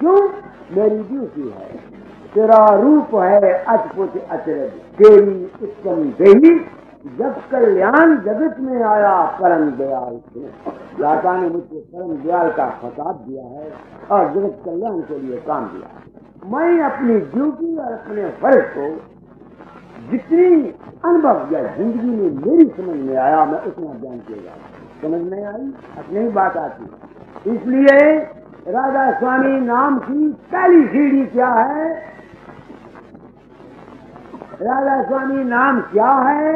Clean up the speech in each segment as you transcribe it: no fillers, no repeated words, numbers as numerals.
क्यों? मेरी ड्यूटी है। तेरा रूप है अद्भुत अचरज, तेरी उत्तम देही, जब कल्याण जगत में आया परम दयाल से। दाता ने मुझको परम दयाल का खिताब दिया है और जगत कल्याण के लिए काम दिया है। मैं अपनी ड्यूटी और अपने फर्ज को जितनी अनुभव या जिंदगी में मेरी समझ में आया मैं उतना बयान किया। समझ नहीं आई अपनी ही बात आती। इसलिए राधा स्वामी नाम की पहली सीढ़ी क्या है? राधा स्वामी नाम क्या है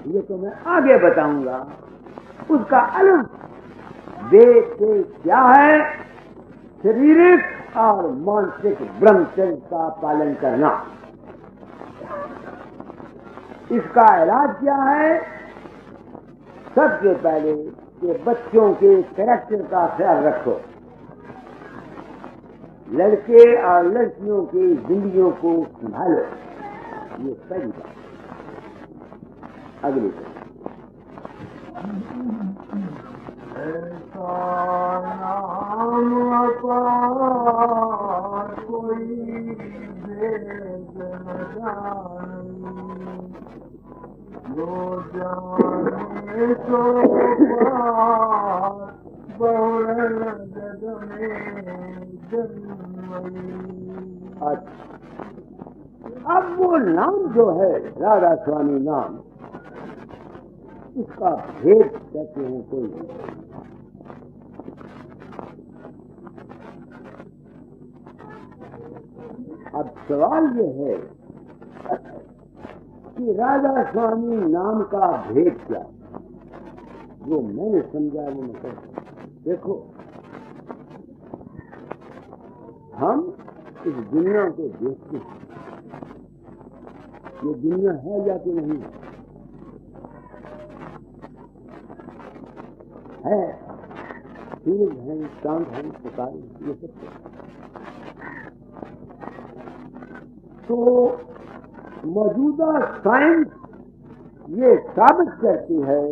ये तो मैं आगे बताऊंगा। उसका अलग वेद से क्या है? शारीरिक और मानसिक ब्रह्मचर्य का पालन करना। इसका इलाज क्या है? सबसे पहले कि बच्चों के कैरेक्टर का ख्याल रखो, लड़के और लड़कियों की जिंदगियों को संभालो। ये पहली बात। अगली बात, ऐसा नाम अपार कोई भेद न जाने, जो जाने सो पार बहुल जग में जन्मई। अब वो नाम जो है राधा स्वामी नाम, इसका भेद कहते हैं कोई। अब सवाल ये है कि राधा स्वामी नाम का भेद क्या? जो मैंने समझा वो मैं कहता हूं। देखो, हम इस दुनिया को देखते हैं, ये दुनिया है या कि नहीं है? सूरज है, चांद है, सितारे, ये सब तो मौजूदा साइंस ये साबित करती है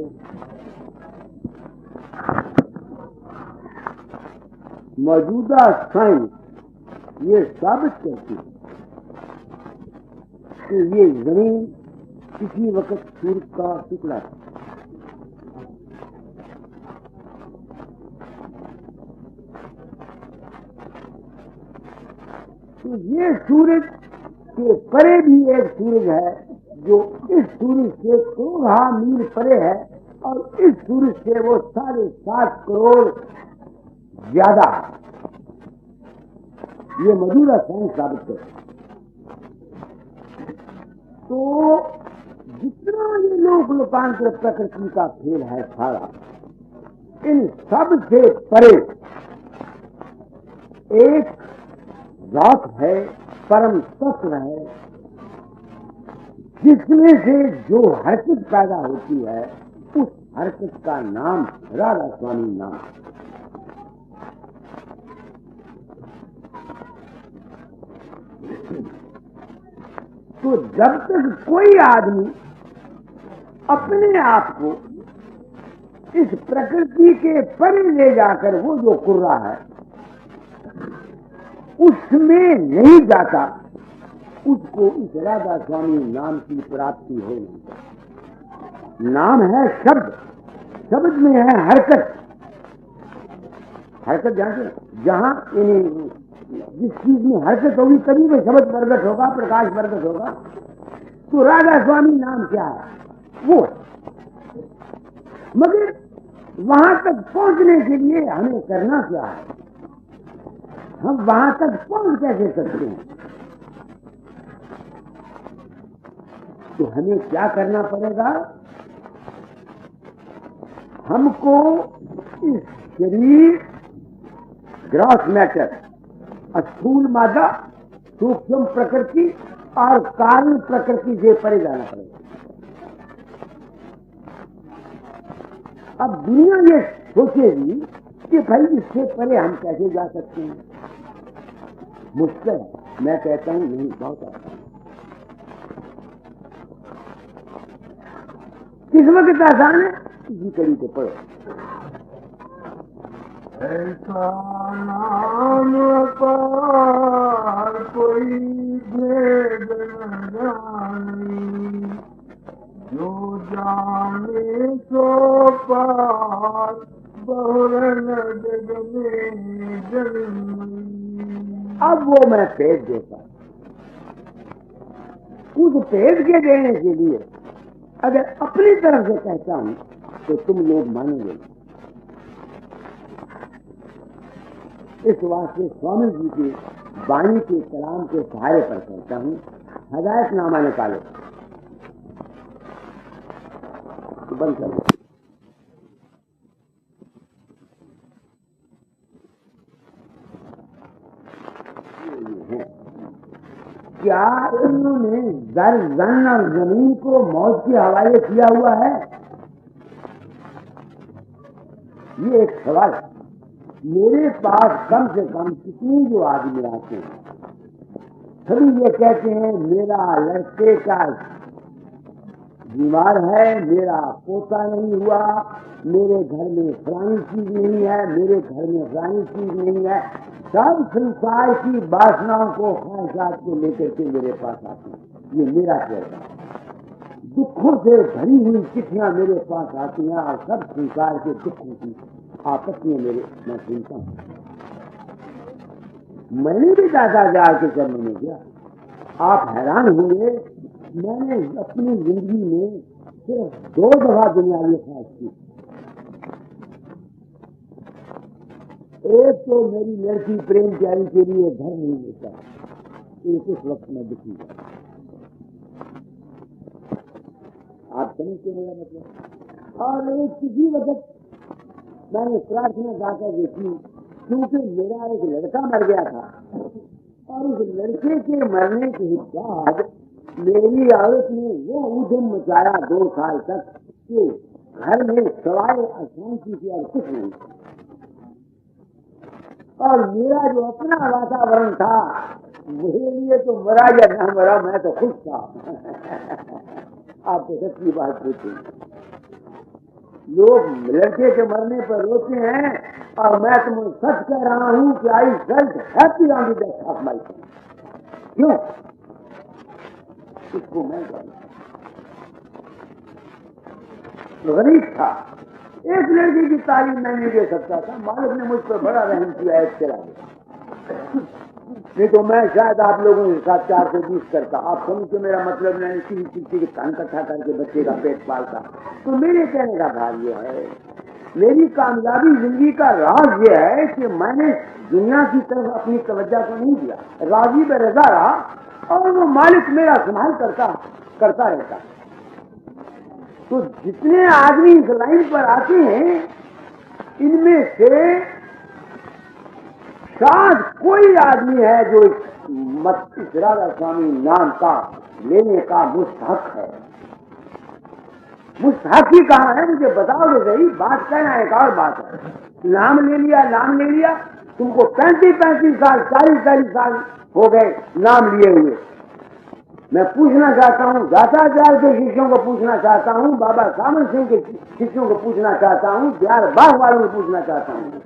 ये साबित करती है कि ये जमीन किसी वक्त सूरज का टुकड़ा था। तो ये सूरज के परे भी एक सूरज है जो इस सूरज से करोड़ों मील परे है, और इस सूरज से वो 7.5 करोड़ ज्यादा है। ये मौजूदा साइंस साबित करती है। तो जितना ये लोक लोकांतर प्रकृति का खेल है सारा, इन सब से परे एक रात है, परम तत्व है, जिसमें से जो हरकत पैदा होती है उस हरकत का नाम राधा स्वामी नाम। तो जब तक कोई आदमी अपने आप को इस प्रकृति के परे ले जाकर वो जो कर रहा है उसमें नहीं जाता, उसको इस राधा स्वामी नाम की प्राप्ति हो नहीं। नाम है शब्द, शब्द में है हरकत। हरकत जहां जिस चीज में हरकत होगी तभी में शब्द प्रकट होगा, प्रकाश प्रकट होगा। तो राधा स्वामी नाम क्या है? वो है। मगर वहां तक पहुंचने के लिए हमें करना क्या है? हम वहां तक पहुंच कैसे सकते हैं? तो हमें क्या करना पड़ेगा? हमको इस शरीर, ग्रॉस मैटर, स्थूल मादा, सूक्ष्म प्रकृति और कारण प्रकृति से परे जाना पड़ेगा। अब दुनिया ये सोचेगी कि भाई इससे परे हम कैसे जा सकते हैं? मुश्किल है। मैं कहता हूं नहीं, बहुत आसान। किस वक्त आसान है? इसी कड़ी को पढ़ो। ऐसा नाम पार कोई भेद न जाने, जो जाने सो पार बहुरन जग में जन्म। अब वो मैं भेद देता, उस भेद के देने के लिए अगर अपनी तरफ से कहता हूं तो तुम लोग मानेंगे। इस वास्ते स्वामी जी की वाणी के कलाम के सहारे पर कहता हूं, हदायतनामा निकालो तो बंद करो। क्या इन्होंने दर जन और जमीन को मौत के हवाले किया हुआ है? ये एक सवाल है। मेरे पास कम से कम कितने जो आदमी आते हैं, सभी ये कहते हैं मेरा लड़के का बीमार है, मेरा पोता नहीं हुआ, मेरे घर में फलानी चीज नहीं है, मेरे घर में फलानी चीज नहीं है। सब संसार की वासनाओं को ख्वाहिशात को लेकर के मेरे पास आते हैं। ये मेरा कहना है। दुखों से भरी हुई चिट्ठियां मेरे पास आती हैं और सब संसार के दुखों की आपस में मैं सुनता हूं। मैंने भी दादाजार के चरणों में किया। आप हैरान हुए, मैंने अपनी जिंदगी में सिर्फ 2 दफा दुनियावी ख्वाहिश की। एक तो मेरी लड़की प्रेम प्यारी के लिए घर नहीं मिलता, उस वक्त में दुखी है। आप समझते मेरा मतलब। और एक किसी वक्त मैंने प्रार्थना गाकर देखी, क्योंकि मेरा एक लड़का मर गया था और उस लड़के के मरने के बाद मेरी औरत ने वो उद्यम मचाया 2 साल तक कि घर में सवाए अशांति की और कुछ नहीं। और मेरा जो अपना वातावरण था, मेरे लिए तो मरा या न मरा, मैं तो खुश था। आप तो सच्ची बात पूछें, लोग लड़के के मरने पर रोते हैं और मैं तुम्हें सच कह रहा हूं कि I felt happy on the death of my son. क्यों? इसको मैं गरीब था, एक लड़की की तारीफ मैं नहीं दे सकता था। मालिक ने मुझ पर बड़ा रहम किया, एक चला गया। नहीं तो मैं शायद आप लोगों के साथ 420 करता। आप समझते मेरा मतलब नहीं, किसी के कान इकट्ठा करके बच्चे का पेट पालता। तो मेरे कहने का भाव यह है, मेरी कामयाबी जिंदगी का राज यह है कि मैंने दुनिया की तरफ अपनी तवज्जो को नहीं दिया, राजी बेरजा रहा और वो मालिक मेरा संभाल करता रहता। तो जितने आदमी इस लाइन पर आते हैं, इनमें से शायद कोई आदमी है जो इस राधा स्वामी नाम का लेने का मुस्तहक है। मुस्तहक ही कहाँ है, मुझे बताओ तो सही। बात कहना एक और बात है, नाम ले लिया, तुमको 35 साल 40 साल हो गए नाम लिए हुए। मैं पूछना चाहता हूँ, दाताचार्य के शिष्यों को पूछना चाहता हूँ, बाबा सामन सिंह के शिष्यों को पूछना चाहता हूँ, बिहार बाग वालों को पूछना चाहता हूँ,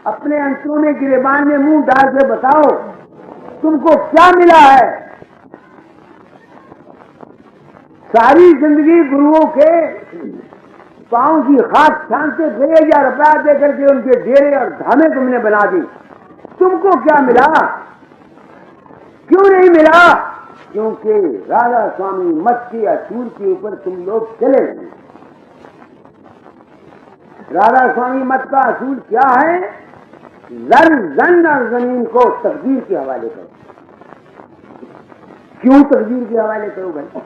अपने अंतरों में गिरेबान में मुंह डाल के बताओ तुमको क्या मिला है? सारी जिंदगी गुरुओं के पांव की खाक छानते थे या रुपया देकर के उनके डेरे और धामे तुमने बना दी। तुमको क्या मिला? क्यों नहीं मिला? क्योंकि राधा स्वामी मत के असूल के ऊपर तुम लोग चले गए। राधा स्वामी मत का असूल क्या है? जन और जमीन को तकदीर के हवाले करो। क्यों तकदीर के हवाले करो भाई?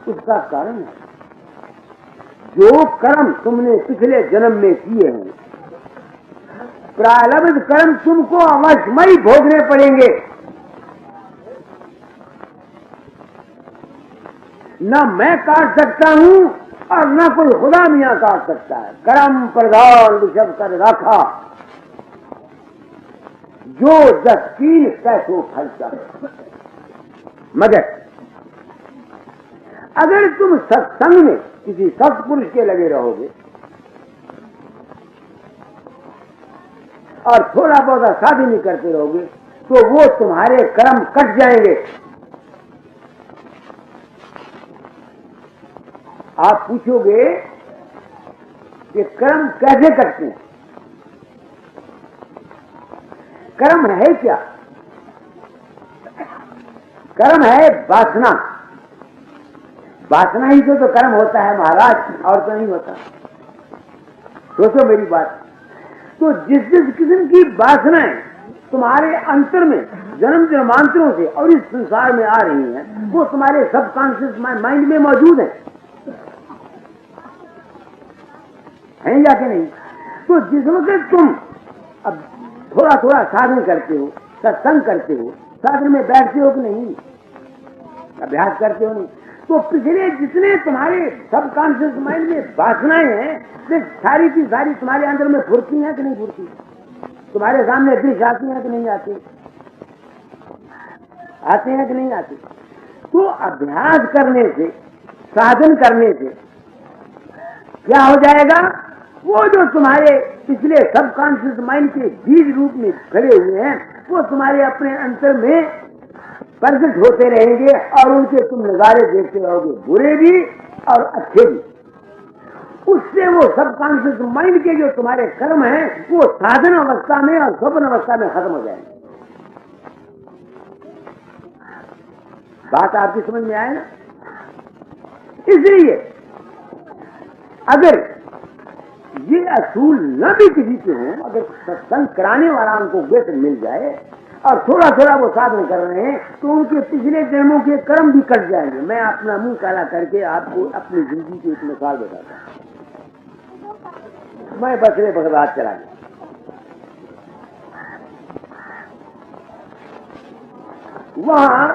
उसका कारण है, जो कर्म तुमने पिछले जन्म में किए हैं, प्रारब्ध कर्म तुमको अवश्यमय भोगने पड़ेंगे। न मैं काट सकता हूं और न कोई खुदा मियां काट सकता है। कर्म प्रधान विषम कर रखा, जो 10 पैसों खर्चा। मगर अगर तुम सत्संग में किसी सत्पुरुष के लगे रहोगे और थोड़ा बहुत साधन ही करते रहोगे तो वो तुम्हारे कर्म कट जाएंगे। आप पूछोगे कि कर्म कैसे कटते हैं? कर्म है क्या? कर्म है वासना। वासना ही तो कर्म होता है महाराज, और तो नहीं होता। सोचो मेरी बात। तो जिस जिस किस्म की वासनाएं तुम्हारे अंतर में जन्म जन्मांतरों से और इस संसार में आ रही हैं, वो तुम्हारे सबकॉन्शियस माइंड में मौजूद हैं या कि नहीं? तो जिस वक्त तुम अब थोड़ा थोड़ा साधन करते हो, सत्संग करते हो, साधन में बैठते हो कि नहीं, अभ्यास करते हो नहीं, तो पिछले जितने तुम्हारे सबकॉन्शियस माइंड में वासनाएं हैं, वे सारी की सारी तुम्हारे अंदर में फुरती हैं कि नहीं फुरती? तुम्हारे सामने दृश्य आती हैं कि नहीं आती? आते हैं कि नहीं आते? तो अभ्यास करने से, साधन करने से क्या हो जाएगा? वो जो तुम्हारे पिछले सबकॉन्शियस माइंड के बीज रूप में खड़े हुए हैं, वो तुम्हारे अपने अंतर में प्रकट होते रहेंगे और उनके तुम नजारे देखते रहोगे, बुरे भी और अच्छे भी। उससे वो सबकॉन्शियस माइंड के जो तुम्हारे कर्म हैं, वो साधन अवस्था में और स्वप्न अवस्था में खत्म हो जाएंगे। बात आपकी समझ में आए ना? इसलिए अगर ये असूल न भी किसी के हों, अगर सत्संग कराने वाला उनको व्यसन मिल जाए और थोड़ा थोड़ा वो साधन कर रहे हैं, तो उनके पिछले जन्मों के कर्म भी कट जाएंगे। मैं अपना मुंह काला करके आपको अपनी जिंदगी की एक मिसाल बताता हूँ। मैं बसरे बगदाद चला गया। वहां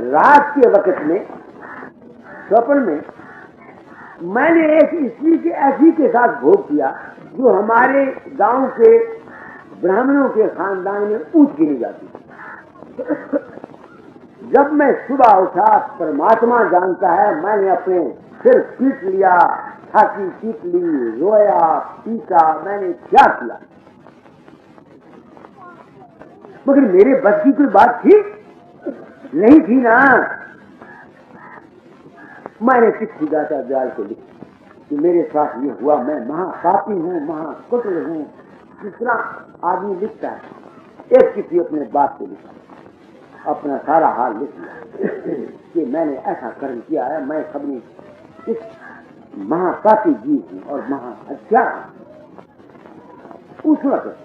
रात के वक्त में स्वप्न में मैंने एक स्त्री के ऐसी के साथ भोग किया जो हमारे गांव के ब्राह्मणों के खानदान में ऊंच गिनी जाती थी। जब मैं सुबह उठा, परमात्मा जानता है, मैंने अपने सिर पीट लिया, छाती पीट ली, रोया, पीटा, मैंने क्या किया, मगर मेरे बस की कोई बात थी नहीं थी ना। मैंने चिट्ठी गाता दयाल को लिखी कि मेरे साथ ये हुआ, मैं महापापी हूँ, महाकुटिल हूँ। दूसरा आदमी लिखता है, एक चिट्ठी अपने बाप को लिखा, अपना सारा हाल लिख लिया कि मैंने ऐसा कर्म किया है, मैं कभी इस महापापी जीव हूँ और महाहत्यारा। उस वक्त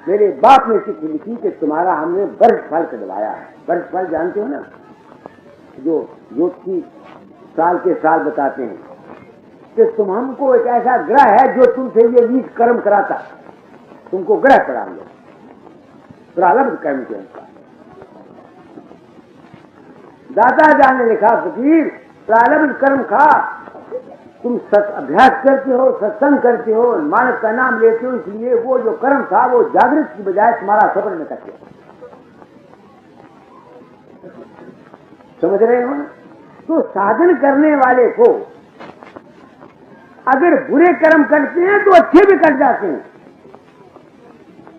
मेरे बाप ने चिट्ठी लिखी कि तुम्हारा हमने वर्ष फल कटवाया है। वर्ष फल जानते हो ना, जो ज्योतिषी साल के साल बताते हैं कि तुम हमको एक ऐसा ग्रह है जो तुमसे ये नीच कर्म कराता, तुमको ग्रह पड़ाएंगे प्रारब्ध कर्म के अनुसार। दादा जान ने लिखा, फकीर प्रारब्ध कर्म खा, तुम अभ्यास करते हो, सत्संग करते हो, मानव का नाम लेते हो, इसलिए वो जो कर्म था वो जागृत की बजाय तुम्हारा स्वप्न में करते हो। समझ रहे हो? तो साधन करने वाले को अगर बुरे कर्म करते हैं तो अच्छे भी कट जाते हैं।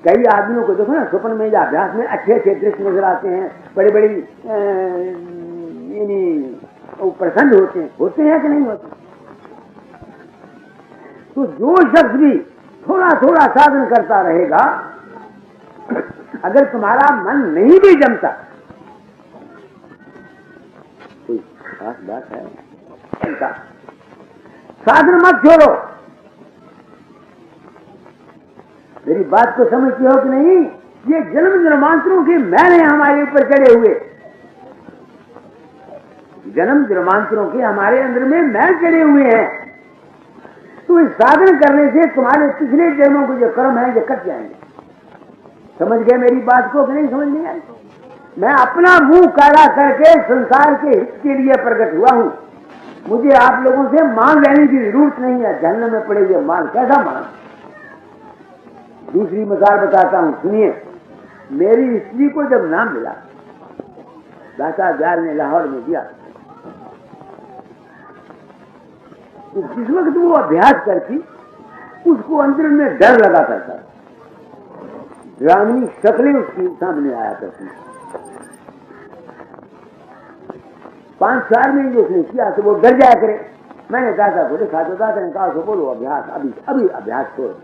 कई आदमियों को देखो ना, स्वप्न में या अभ्यास में अच्छे अच्छे दृश्य नजर आते हैं, बड़ी बड़ी प्रसन्न होते हैं कि नहीं होते? तो जो शख्स भी थोड़ा थोड़ा साधन करता रहेगा, अगर तुम्हारा मन नहीं भी जमता, कोई खास बात है, साधन मत छोड़ो। मेरी बात को समझते हो कि नहीं? ये जन्म जन्मांतरों के मैल हैं हमारे ऊपर चढ़े हुए, जन्म जन्मांतरों के हमारे अंदर में मैल चढ़े हुए हैं। तो इस साधन करने से तुम्हारे पिछले जन्मों के जो कर्म है ये कट जाएंगे। समझ गए मेरी बात को कि नहीं समझ नहीं आई? मैं अपना मुंह काला करके संसार के हित के लिए प्रकट हुआ हूं। मुझे आप लोगों से मान लेने की जरूरत नहीं है। जहन्नम में पड़े हुए मान कैसा मान? दूसरी मिसाल बताता हूं, सुनिए। मेरी स्त्री को जब नाम मिला, दाता दयाल ने लाहौर में दिया, तो जिस वक्त वो अभ्यास करती उसको अंदर में डर लगा करता, ग्रामीण शक्लें उसकी सामने आया करती। 5 साल में जो उसने किया तो वो डर जाया करे। मैंने दादा को देखा तो दादा ने कहा तो बोलो अभ्यास अभी अभी अभ्यास करो,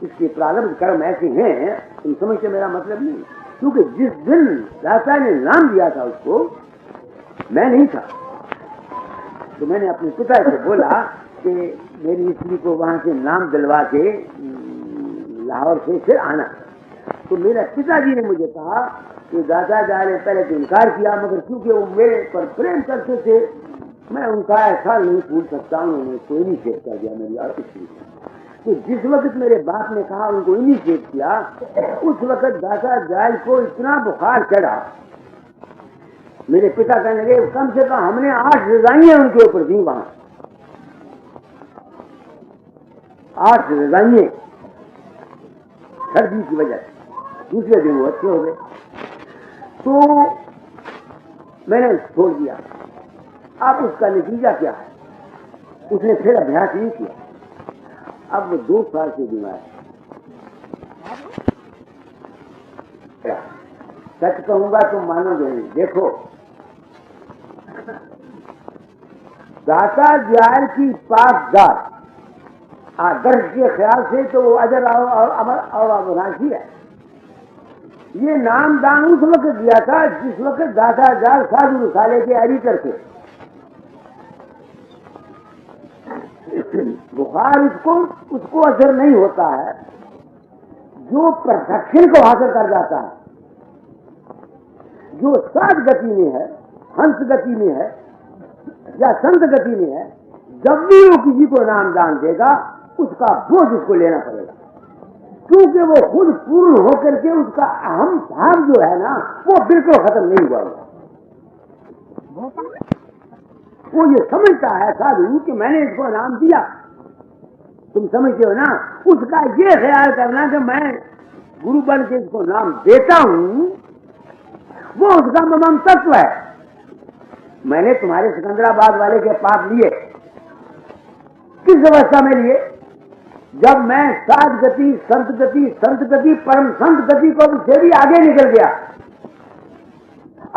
इसके प्रारंभ कर्म ऐसे हैं, तुम समझते मेरा मतलब नहीं। क्योंकि जिस दिन दादा ने नाम दिया था उसको, मैं नहीं था, तो मैंने अपने पिता से बोला कि मेरी स्त्री को वहां से नाम दिलवा के लाहौर से फिर आना। तो मेरे पिताजी ने मुझे कहा कि दादा ने पहले तो इनकार किया, मगर क्योंकि वो मेरे पर प्रेम करते थे, मैं उनका ऐसा नहीं पूछ सकता, उन्होंने कोई इनिशिएट कर दिया मेरी और स्त्री को। तो जिस वक्त मेरे बाप ने कहा उनको इनिशिएट किया, उस वक्त दादा जाल को इतना बुखार चढ़ा, मेरे पिता कहने लगे कम से कम हमने 8 रजाइयां उनके ऊपर दी, वहां 8 रजाइयां सर्दी की वजह से। दूसरे दिन वो अच्छे हो गए, तो मैंने छोड़ दिया। अब उसका नतीजा क्या है, उसने फिर अभ्यास नहीं किया। अब वो 2 साल से बीमार है। सच कहूंगा तुम मानोगे नहीं। देखो, दाता जाल की पासदार आदर्श के ख्याल से तो वो अजर और अमर और अविनाशी है। ये नाम दान उस वक्त दिया था जिस वक्त दाता जाल साधु रिसाले के एडिटर थे। बुखार उसको असर नहीं होता है जो परफेक्शन को हासिल कर जाता है, जो साध गति में है, हंस गति में है या संत गति में है। जब भी वो किसी को नाम दान देगा उसका बोझ उसको लेना पड़ेगा, क्योंकि वो खुद पूर्ण होकर के उसका अहम भाव जो है ना वो बिल्कुल खत्म नहीं हुआ। वो ये समझता है साधु कि मैंने इसको नाम दिया, तुम समझते हो ना। उसका ये ख्याल करना कि मैं गुरु बन के इसको नाम देता हूं, वो उसका मम तत्व है। मैंने तुम्हारे सिकंदराबाद वाले के पाप लिए, किस अवस्था में लिए? जब मैं साध गति, संत गति, परम संत गति को से भी आगे निकल गया।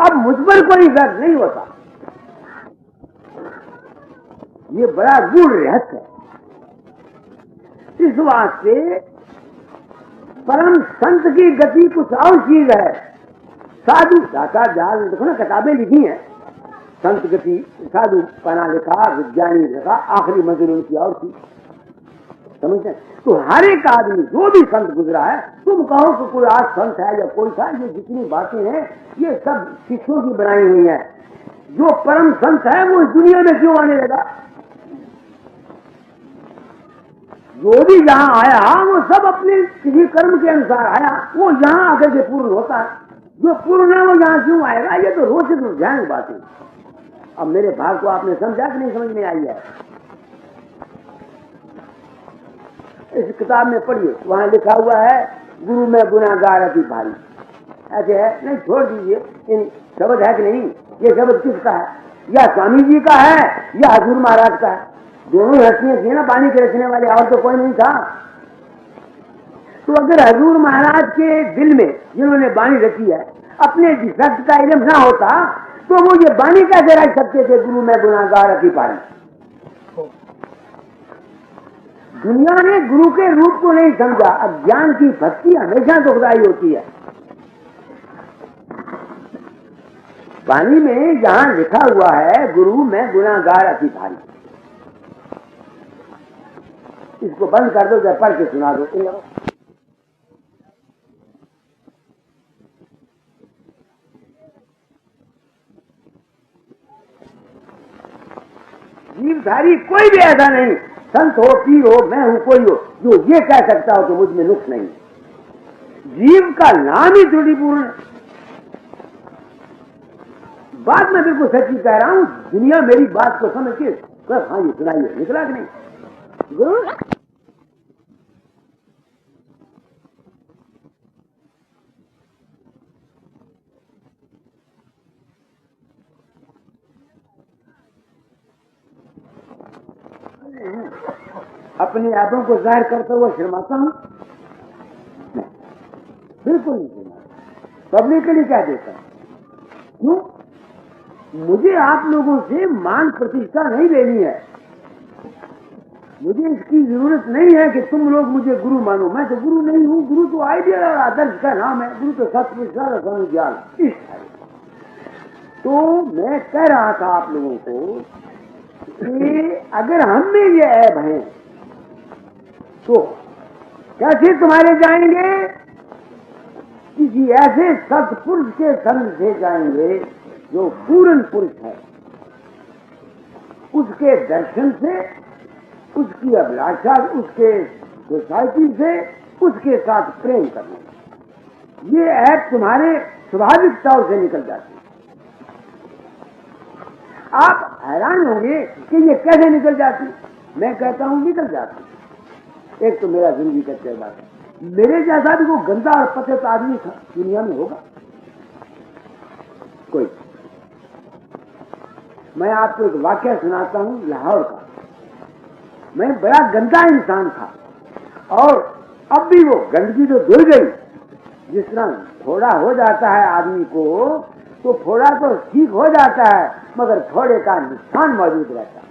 अब मुझ पर कोई गर्व नहीं होता। ये बड़ा गूढ़ रहस्य है। इस वास्ते परम संत की गति कुछ और चीज है। साधु दाता जाल देखो ना, किताबें लिखी हैं, संत गति साधु पना लिखा, विज्ञानी लिखा, आखिरी मंजिल उनकी और थी, समझते? तो हर एक आदमी जो भी संत गुजरा है, तुम कहो कि कोई आज संत है या कोई था, ये जितनी बातें हैं ये सब शिष्यों की बनाई हुई हैं। जो परम संत है वो इस दुनिया में क्यों आने लगा? जो भी यहाँ आया वो सब अपने किसी कर्म के अनुसार आया, वो यहाँ आकर के पूर्ण होता है। जो पूर्ण है वो यहाँ क्यों आएगा? ये तो रोचक ध्यान बातें। अब मेरे भाव को आपने समझा कि नहीं समझ में आई है? इस किताब में पढ़िए, वहां लिखा हुआ है गुरु में गुनाहगार अति भारी। ऐसे है नहीं, छोड़ दीजिए। इन शब्द है कि नहीं? ये शब्द किसका है? या स्वामी जी का है या हजूर महाराज का है। दोनों हस्तियां थी ना पानी के रखने वाले, और तो कोई नहीं था। तो अगर हजूर महाराज के दिल में जिन्होंने बाणी रखी है अपने डिफेक्ट का इल्म ना होता तो वो ये बाणी कैसे रख सकते थे, गुरु में गुनाहगार अति भारी? दुनिया ने गुरु के रूप को नहीं समझा। अज्ञान की भक्ति हमेशा दुखदायी होती है। वाणी में जहां लिखा हुआ है गुरु में गुनाहगार अति भारी, इसको बंद कर दो, जब पढ़ के सुना दो। जीवधारी कोई भी ऐसा नहीं, संत हो, पीर हो, मैं हूं, कोई हो, जो ये कह सकता हो कि मुझ में नुक्स नहीं। जीव का नाम ही त्रुटिपूर्ण। बात मैं बिल्कुल सच्ची कह रहा हूं। दुनिया मेरी बात को समझ के हाँ ये सुनाइए, निकला कि नहीं? अपने ऐबों को जाहिर करते हुए शर्माता हूं? बिल्कुल नहीं शर्माता। पब्लिकली क्या देता हूं? क्यों? मुझे आप लोगों से मान प्रतिष्ठा नहीं लेनी है। मुझे इसकी जरूरत नहीं है कि तुम लोग मुझे गुरु मानो। मैं तो गुरु नहीं हूं। गुरु तो आइडिया और आदर्श का नाम है। गुरु तो सत्य ज्ञान इस है। तो मैं कह रहा था आप लोगों को कि अगर हम में ये ऐब है तो कैसे तुम्हारे जाएंगे? किसी ऐसे सत्पुरुष के संग से जाएंगे जो पूर्ण पुरुष है। उसके दर्शन से, उसकी अभिलाषा, उसके सोसाइटी से, उसके साथ प्रेम करना, ये ऐप तुम्हारे स्वाभाविकताओं से निकल जाती है। आप हैरान होंगे कि ये कैसे निकल जाती। मैं कहता हूं निकल जाती। एक तो मेरा जिंदगी का तजुर्बा है। मेरे जैसा भी वो गंदा और पतित आदमी था दुनिया में होगा कोई? मैं आपको एक वाक्य सुनाता हूं लाहौर का। मैं बड़ा गंदा इंसान था और अब भी वो गंदगी तो धुल गई। जिस तरह फोड़ा हो जाता है आदमी को, तो फोड़ा तो ठीक हो जाता है मगर फोड़े का निशान मौजूद रहता है।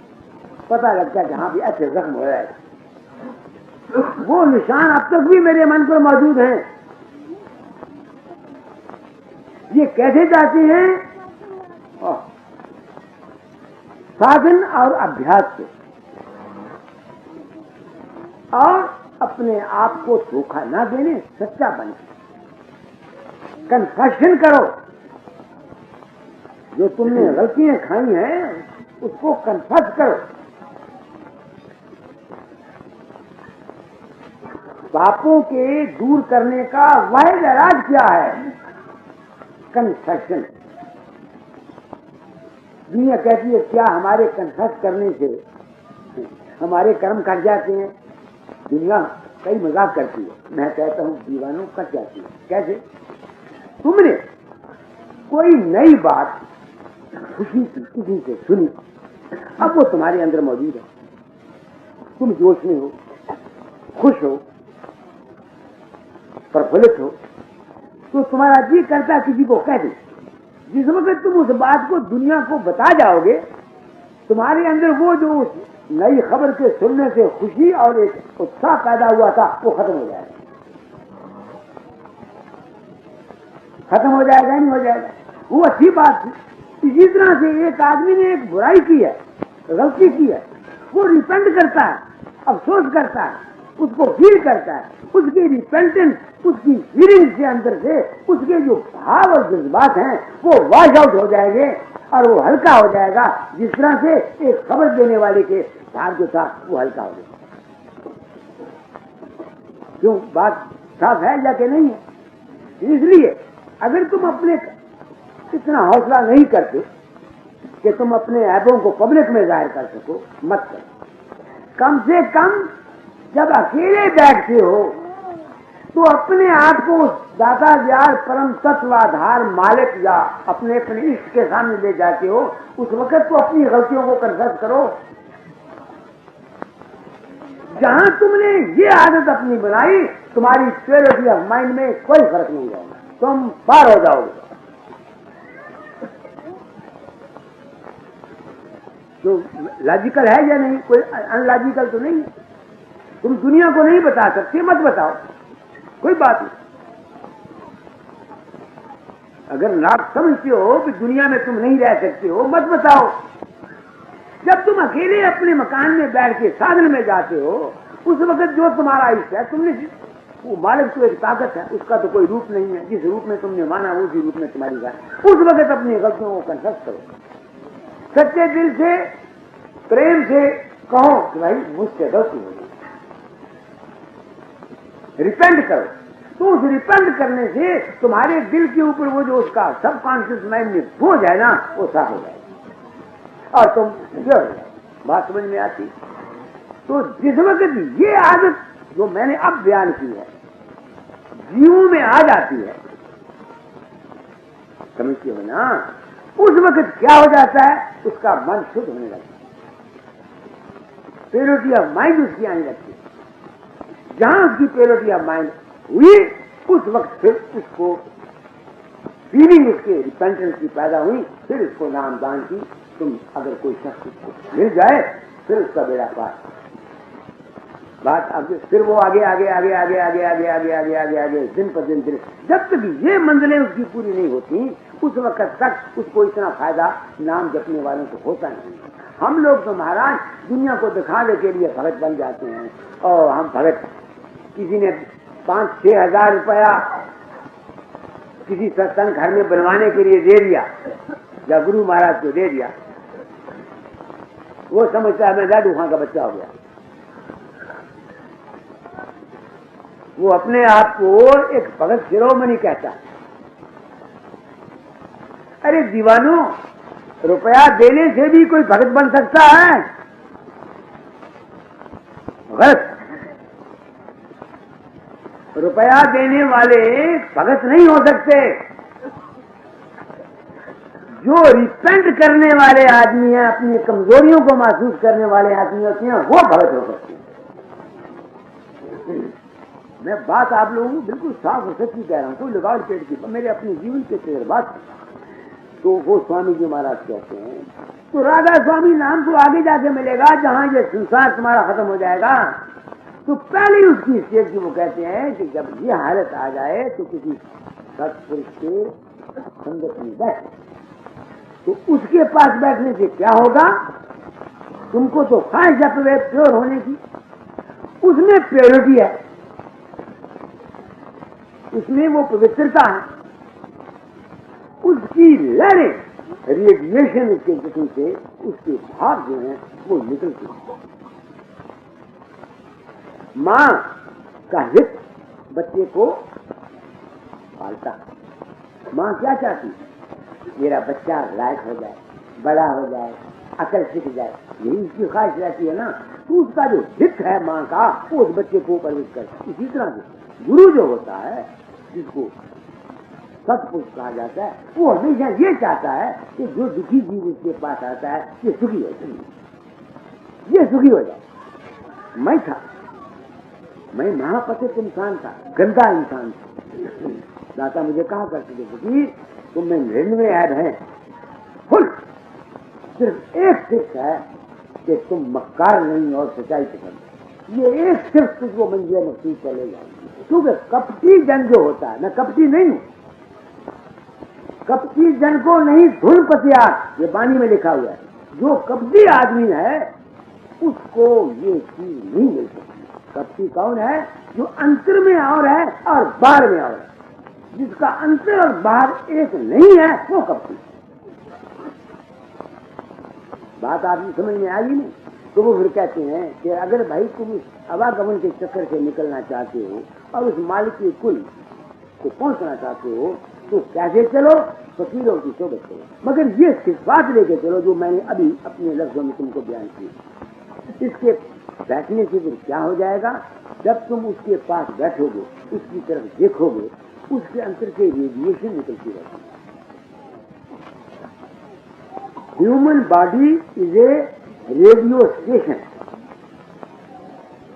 पता लगता है जहां भी ऐसे जख्म हो जाए, वो निशान अब तक भी मेरे मन पर मौजूद हैं। ये कैसे जाते हैं? साधन और अभ्यास से। और अपने आप को धोखा ना देने, सच्चा बने। कन्फेशन करो। जो तुमने गलतियां खाई हैं उसको कन्फेस करो। पापों के दूर करने का वाहिद राज क्या है? कन्फेशन। दुनिया कहती है क्या हमारे कन्फेस करने से हमारे कर्म कट जाते हैं? दुनिया कई मजाक करती है। मैं कहता हूं दीवानों कट जाती है। कैसे? तुमने कोई नई बात खुशी की किसी से सुनी, अब वो तुम्हारे अंदर मौजूद है। तुम जोश में हो, खुश हो, प्रफुल्लित हो, तो तुम्हारा जी करता किसी को कह दे। जिस वक्त तुम उस बात को दुनिया को बता जाओगे, तुम्हारे अंदर वो जो उस नई खबर के सुनने से खुशी और एक उत्साह पैदा हुआ था वो खत्म हो जाएगा। खत्म हो जाएगा नहीं हो जाएगा? वो अच्छी बात थी। इसी तरह से एक आदमी ने एक बुराई की है, गलती की है, वो रिपेंट करता है, अफसोस करता है, उसको फील करता है। उसकी रिपेंटेंस, उसकी फीलिंग से अंदर से उसके जो भाव और जज्बात हैं वो वॉश आउट हो जाएंगे और वो हल्का हो जाएगा। जिस तरह से एक खबर देने वाले के भाव जो था वो हल्का हो जाएगा। क्यों? बात साफ है या कि नहीं है? इसलिए अगर तुम अपने इतना हौसला नहीं करते कि तुम अपने ऐबों को पब्लिक में जाहिर कर सको, मत करो। कम से कम जब अकेले बैठते हो तो अपने आप को दाता यार परम तत्वाधार मालिक या अपने अपने इष्ट के सामने ले जाते हो, उस वक्त तो अपनी गलतियों को कन्फेस करो। जहां तुमने ये आदत अपनी बनाई, तुम्हारी क्लैरिटी ऑफ माइंड में कोई फर्क नहीं रहेगा, तुम पार हो जाओगे। जो लॉजिकल है या नहीं? कोई अनलॉजिकल तो नहीं है। तुम दुनिया को नहीं बता सकते, मत बताओ, कोई बात नहीं। अगर आप समझते हो कि दुनिया में तुम नहीं रह सकते हो, मत बताओ। जब तुम अकेले अपने मकान में बैठ के साधन में जाते हो, उस वक्त जो तुम्हारा इष्ट है, तुमने वो मालिक तो एक ताकत है, उसका तो कोई रूप नहीं है। जिस रूप में तुमने माना उसी रूप में तुम्हारी बात। उस वक्त अपनी गलतियों को कन्फेस करो, सच्चे दिल से, प्रेम से कहो कि भाई मुझसे गलती हो गई, रिपेंट करो। तो उस रिपेंट करने से तुम्हारे दिल के ऊपर वो जो उसका सबकॉन्शियस माइंड में बोझ है ना, वो साफ हो जाएगा और तुम जो बात समझ में आती। तो जिस वक्त ये आदत जो मैंने अब बयान की है जीवों में आ जाती है, समझते हो ना, उस वक्त क्या हो जाता है? उसका मन शुद्ध होने लगता है। प्योरिटी ऑफ माइंड उसकी आने लगती है। जहां उसकी प्योरिटी ऑफ माइंड हुई उस वक्त फिर उसको फीलिंग उसके रिपेंटेंस की पैदा हुई, फिर उसको नाम दान की। तुम अगर कोई शख्स उसको मिल जाए फिर उसका बेड़ा पार। बात आगे फिर वो आगे आगे आगे आगे आगे आगे आगे आगे आगे आगे दिन पर दिन जब तक ये मंजिलें उसकी पूरी नहीं होती उस वक्त तक उसको इतना फायदा नाम जपने वालों को होता नहीं। हम लोग तो महाराज दुनिया को दिखाने के लिए भगत बन जाते हैं। और हम भगत, किसी ने 5-6 हजार रुपया किसी सत्संग घर में बनवाने के लिए दे दिया या गुरु महाराज को दे दिया, वो समझता है मैं दादू खां का बच्चा हो गया। वो अपने आप को एक भगत शिरोमणि कहता है। अरे दीवानो, रुपया देने से भी कोई भगत बन सकता है? भगत रुपया देने वाले भगत नहीं हो सकते। जो रिपेंट करने वाले आदमी हैं, अपनी कमजोरियों को महसूस करने वाले आदमी होते हैं, वो भगत हो सकते हैं। मैं बात आप लोगों को बिल्कुल साफ और सच्ची कह रहा हूं, कोई लगाड़ पेट की, मेरे अपने जीवन के तजुर्बात। तो वो स्वामी जी महाराज कहते हैं, तो राधा स्वामी नाम तो आगे जाके मिलेगा जहां ये संसार तुम्हारा खत्म हो जाएगा। तो पहले उसकी स्टेज की वो कहते हैं कि जब ये हालत आ जाए तो किसी सत्पुरुष के संगत में बैठ, तो उसके पास बैठने से क्या होगा? तुमको तो ख्वाहिश है प्योर होने की, उसमें प्योरिटी है, उसमें वो पवित्रता है, उसकी लहरें रेडिएशन उसके जिस्म से, उसके भाव जो है वो निकलती है। माँ का हित बच्चे को पालता। माँ क्या चाहती? मेरा बच्चा लायक हो जाए, बड़ा हो जाए, अकल सीख जाए, यही उसकी ख्वाहिश रहती है ना। तो उसका जो हित है माँ का, वो उस बच्चे को परवरिश करता है। इसी तरह से गुरु जो होता है, जिसको सत्पुरुष कहा जाता है, वो हमेशा ये चाहता है कि जो दुखी जीव उसके पास आता है ये सुखी हो जाए, ये सुखी हो जाए। मैं था, मैं महापतित इंसान था, गंदा इंसान था। दाता मुझे कहा करते थे कि तुम में 99 ऐब हैं, फुल सिर्फ एक सिर्फ है कि तुम मक्कार नहीं और सच्चाई पसंद। ये एक सिर्फ तुझको मंजिल मकसूद चले जाएगी। क्योंकि कपटी जन जो होता है, मैं कपटी नहीं हूं, कपटी जन को नहीं धुन पतिया, ये बानी में लिखा हुआ है। जो कपटी आदमी है उसको ये चीज नहीं मिल सकती। कपटी कौन है? जो अंतर में और है और बाहर में और है। जिसका अंतर और बाहर एक नहीं है वो कपटी। बात आपकी समझ में आई नहीं? तो वो फिर कहते हैं कि अगर भाई तुम इस आवागमन के चक्कर से निकलना चाहते हो और उस मालिक के कुल को पहुंचना चाहते हो तो कैसे चलो? फकीरों की सोबत करो, मगर ये सिफात लेके चलो जो मैंने अभी अपने लफ्जों में तुमको बयान की। इसके बैठने से फिर क्या हो जाएगा? जब तुम उसके पास बैठोगे, उसकी तरफ देखोगे, उसके अंतर के रेडिएशन निकलती रहती है। Human body is a radio station,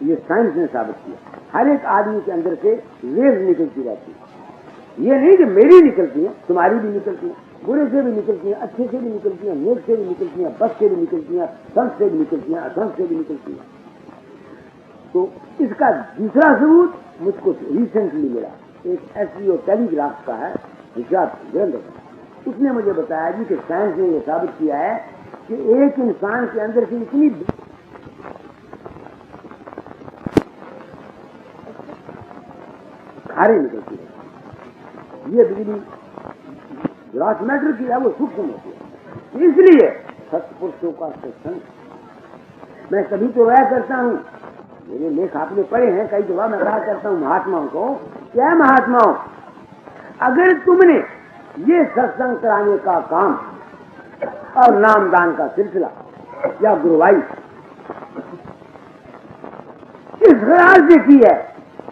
ये साइंस ने साबित किया। हर एक आदमी के अंदर से वेव निकलती रहती है। ये नहीं कि मेरी निकलती है, तुम्हारी भी निकलती है, बुरे से भी निकलती है, अच्छे से भी निकलती है, नेक से भी निकलती है, बस से भी निकलती है, संत से भी निकलती है, असंत से भी निकलती है। तो इसका दूसरा सबूत मुझको रिसेंटली मिला, एक एसवीओ टेलीग्राफ का है हिसाब ग्रंथ, उसने मुझे बताया जी कि साइंस ने यह साबित किया है कि एक इंसान के अंदर से इतनी खारे निकलती है। ये बिजली ग्रास मैटर की है, वो सूक्ष्म होती है। इसलिए सत्पुरुषों का सत्संग मैं कभी तो वह करता हूँ, मेरे लेख आपने पढ़े हैं, कई दफा मैं कहा करता हूँ महात्माओं को, क्या महात्माओं, अगर तुमने ये सत्संग कराने का काम और नामदान का सिलसिला या गुरुवाई इस ख्याल से की है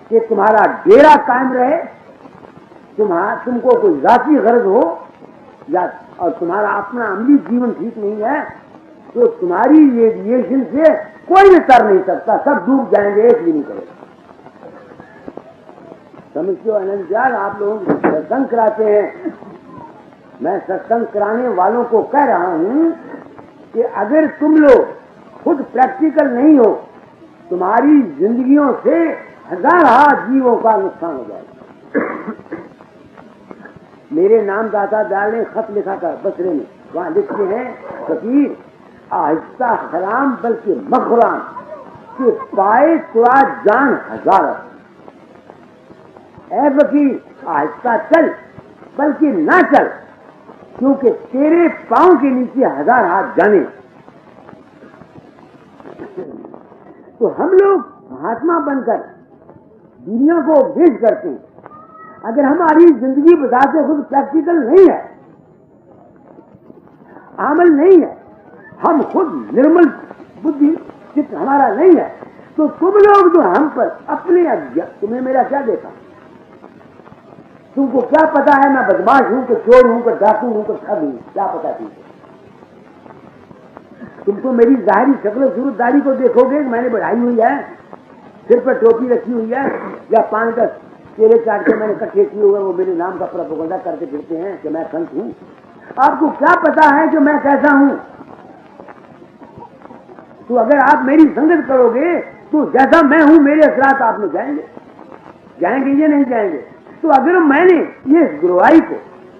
कि तुम्हारा डेरा कायम रहे, तुमको कोई जाती गरज हो या और तुम्हारा अपना अमली जीवन ठीक नहीं है, तो तुम्हारी रेडिएशन से कोई भी तर नहीं सकता, सब डूब जाएंगे, एक भी नहीं करेगा। समझते हो अनंत ज्ञान? आप लोग सत्संग कराते हैं, मैं सत्संग कराने वालों को कह रहा हूं कि अगर तुम लोग खुद प्रैक्टिकल नहीं हो, तुम्हारी जिंदगियों से हजार जीवों का नुकसान हो जाएगा। मेरे नाम दाता दयाल ने खत लिखा था बसरे में, वहां लिखते हैं फकीर आहिस्ता खराम बल्कि मखराम के पाए तुरा जान हजार। ऐ फकीर आहिस्ता चल बल्कि ना चल, क्योंकि तेरे पांव के नीचे हजार हाथ जाने। तो हम लोग महात्मा बनकर दुनिया को उपदेश करते हैं, अगर हमारी जिंदगी बताते खुद प्रैक्टिकल नहीं है, अमल नहीं है, हम खुद निर्मल बुद्धि चित्त हमारा नहीं है, तो तुम लोग जो हम पर अपने अज्ञान, तुम्हें मेरा क्या देखा? तुमको क्या पता है मैं बदमाश हूं कि चोर हूं कि डाकू हूं कि ठग हूं? क्या पता तुमको? तुमको मेरी जाहिरी शक्ल सूरत दाढ़ी को देखोगे, मैंने बढ़ाई हुई है, सिर पर टोपी रखी हुई है, या 5-10 केले काट के मैंने इकट्ठे किए हुए, वो मेरे नाम का प्रोपेगेंडा करके फिरते हैं कि मैं संत हूं। आपको क्या पता है कि मैं कैसा हूं? तो अगर आप मेरी संगत करोगे तो जैसा मैं हूं मेरे असरात आप में जाएंगे, जाएंगे ये नहीं जाएंगे। तो अगर मैंने ये गुरुवाई को,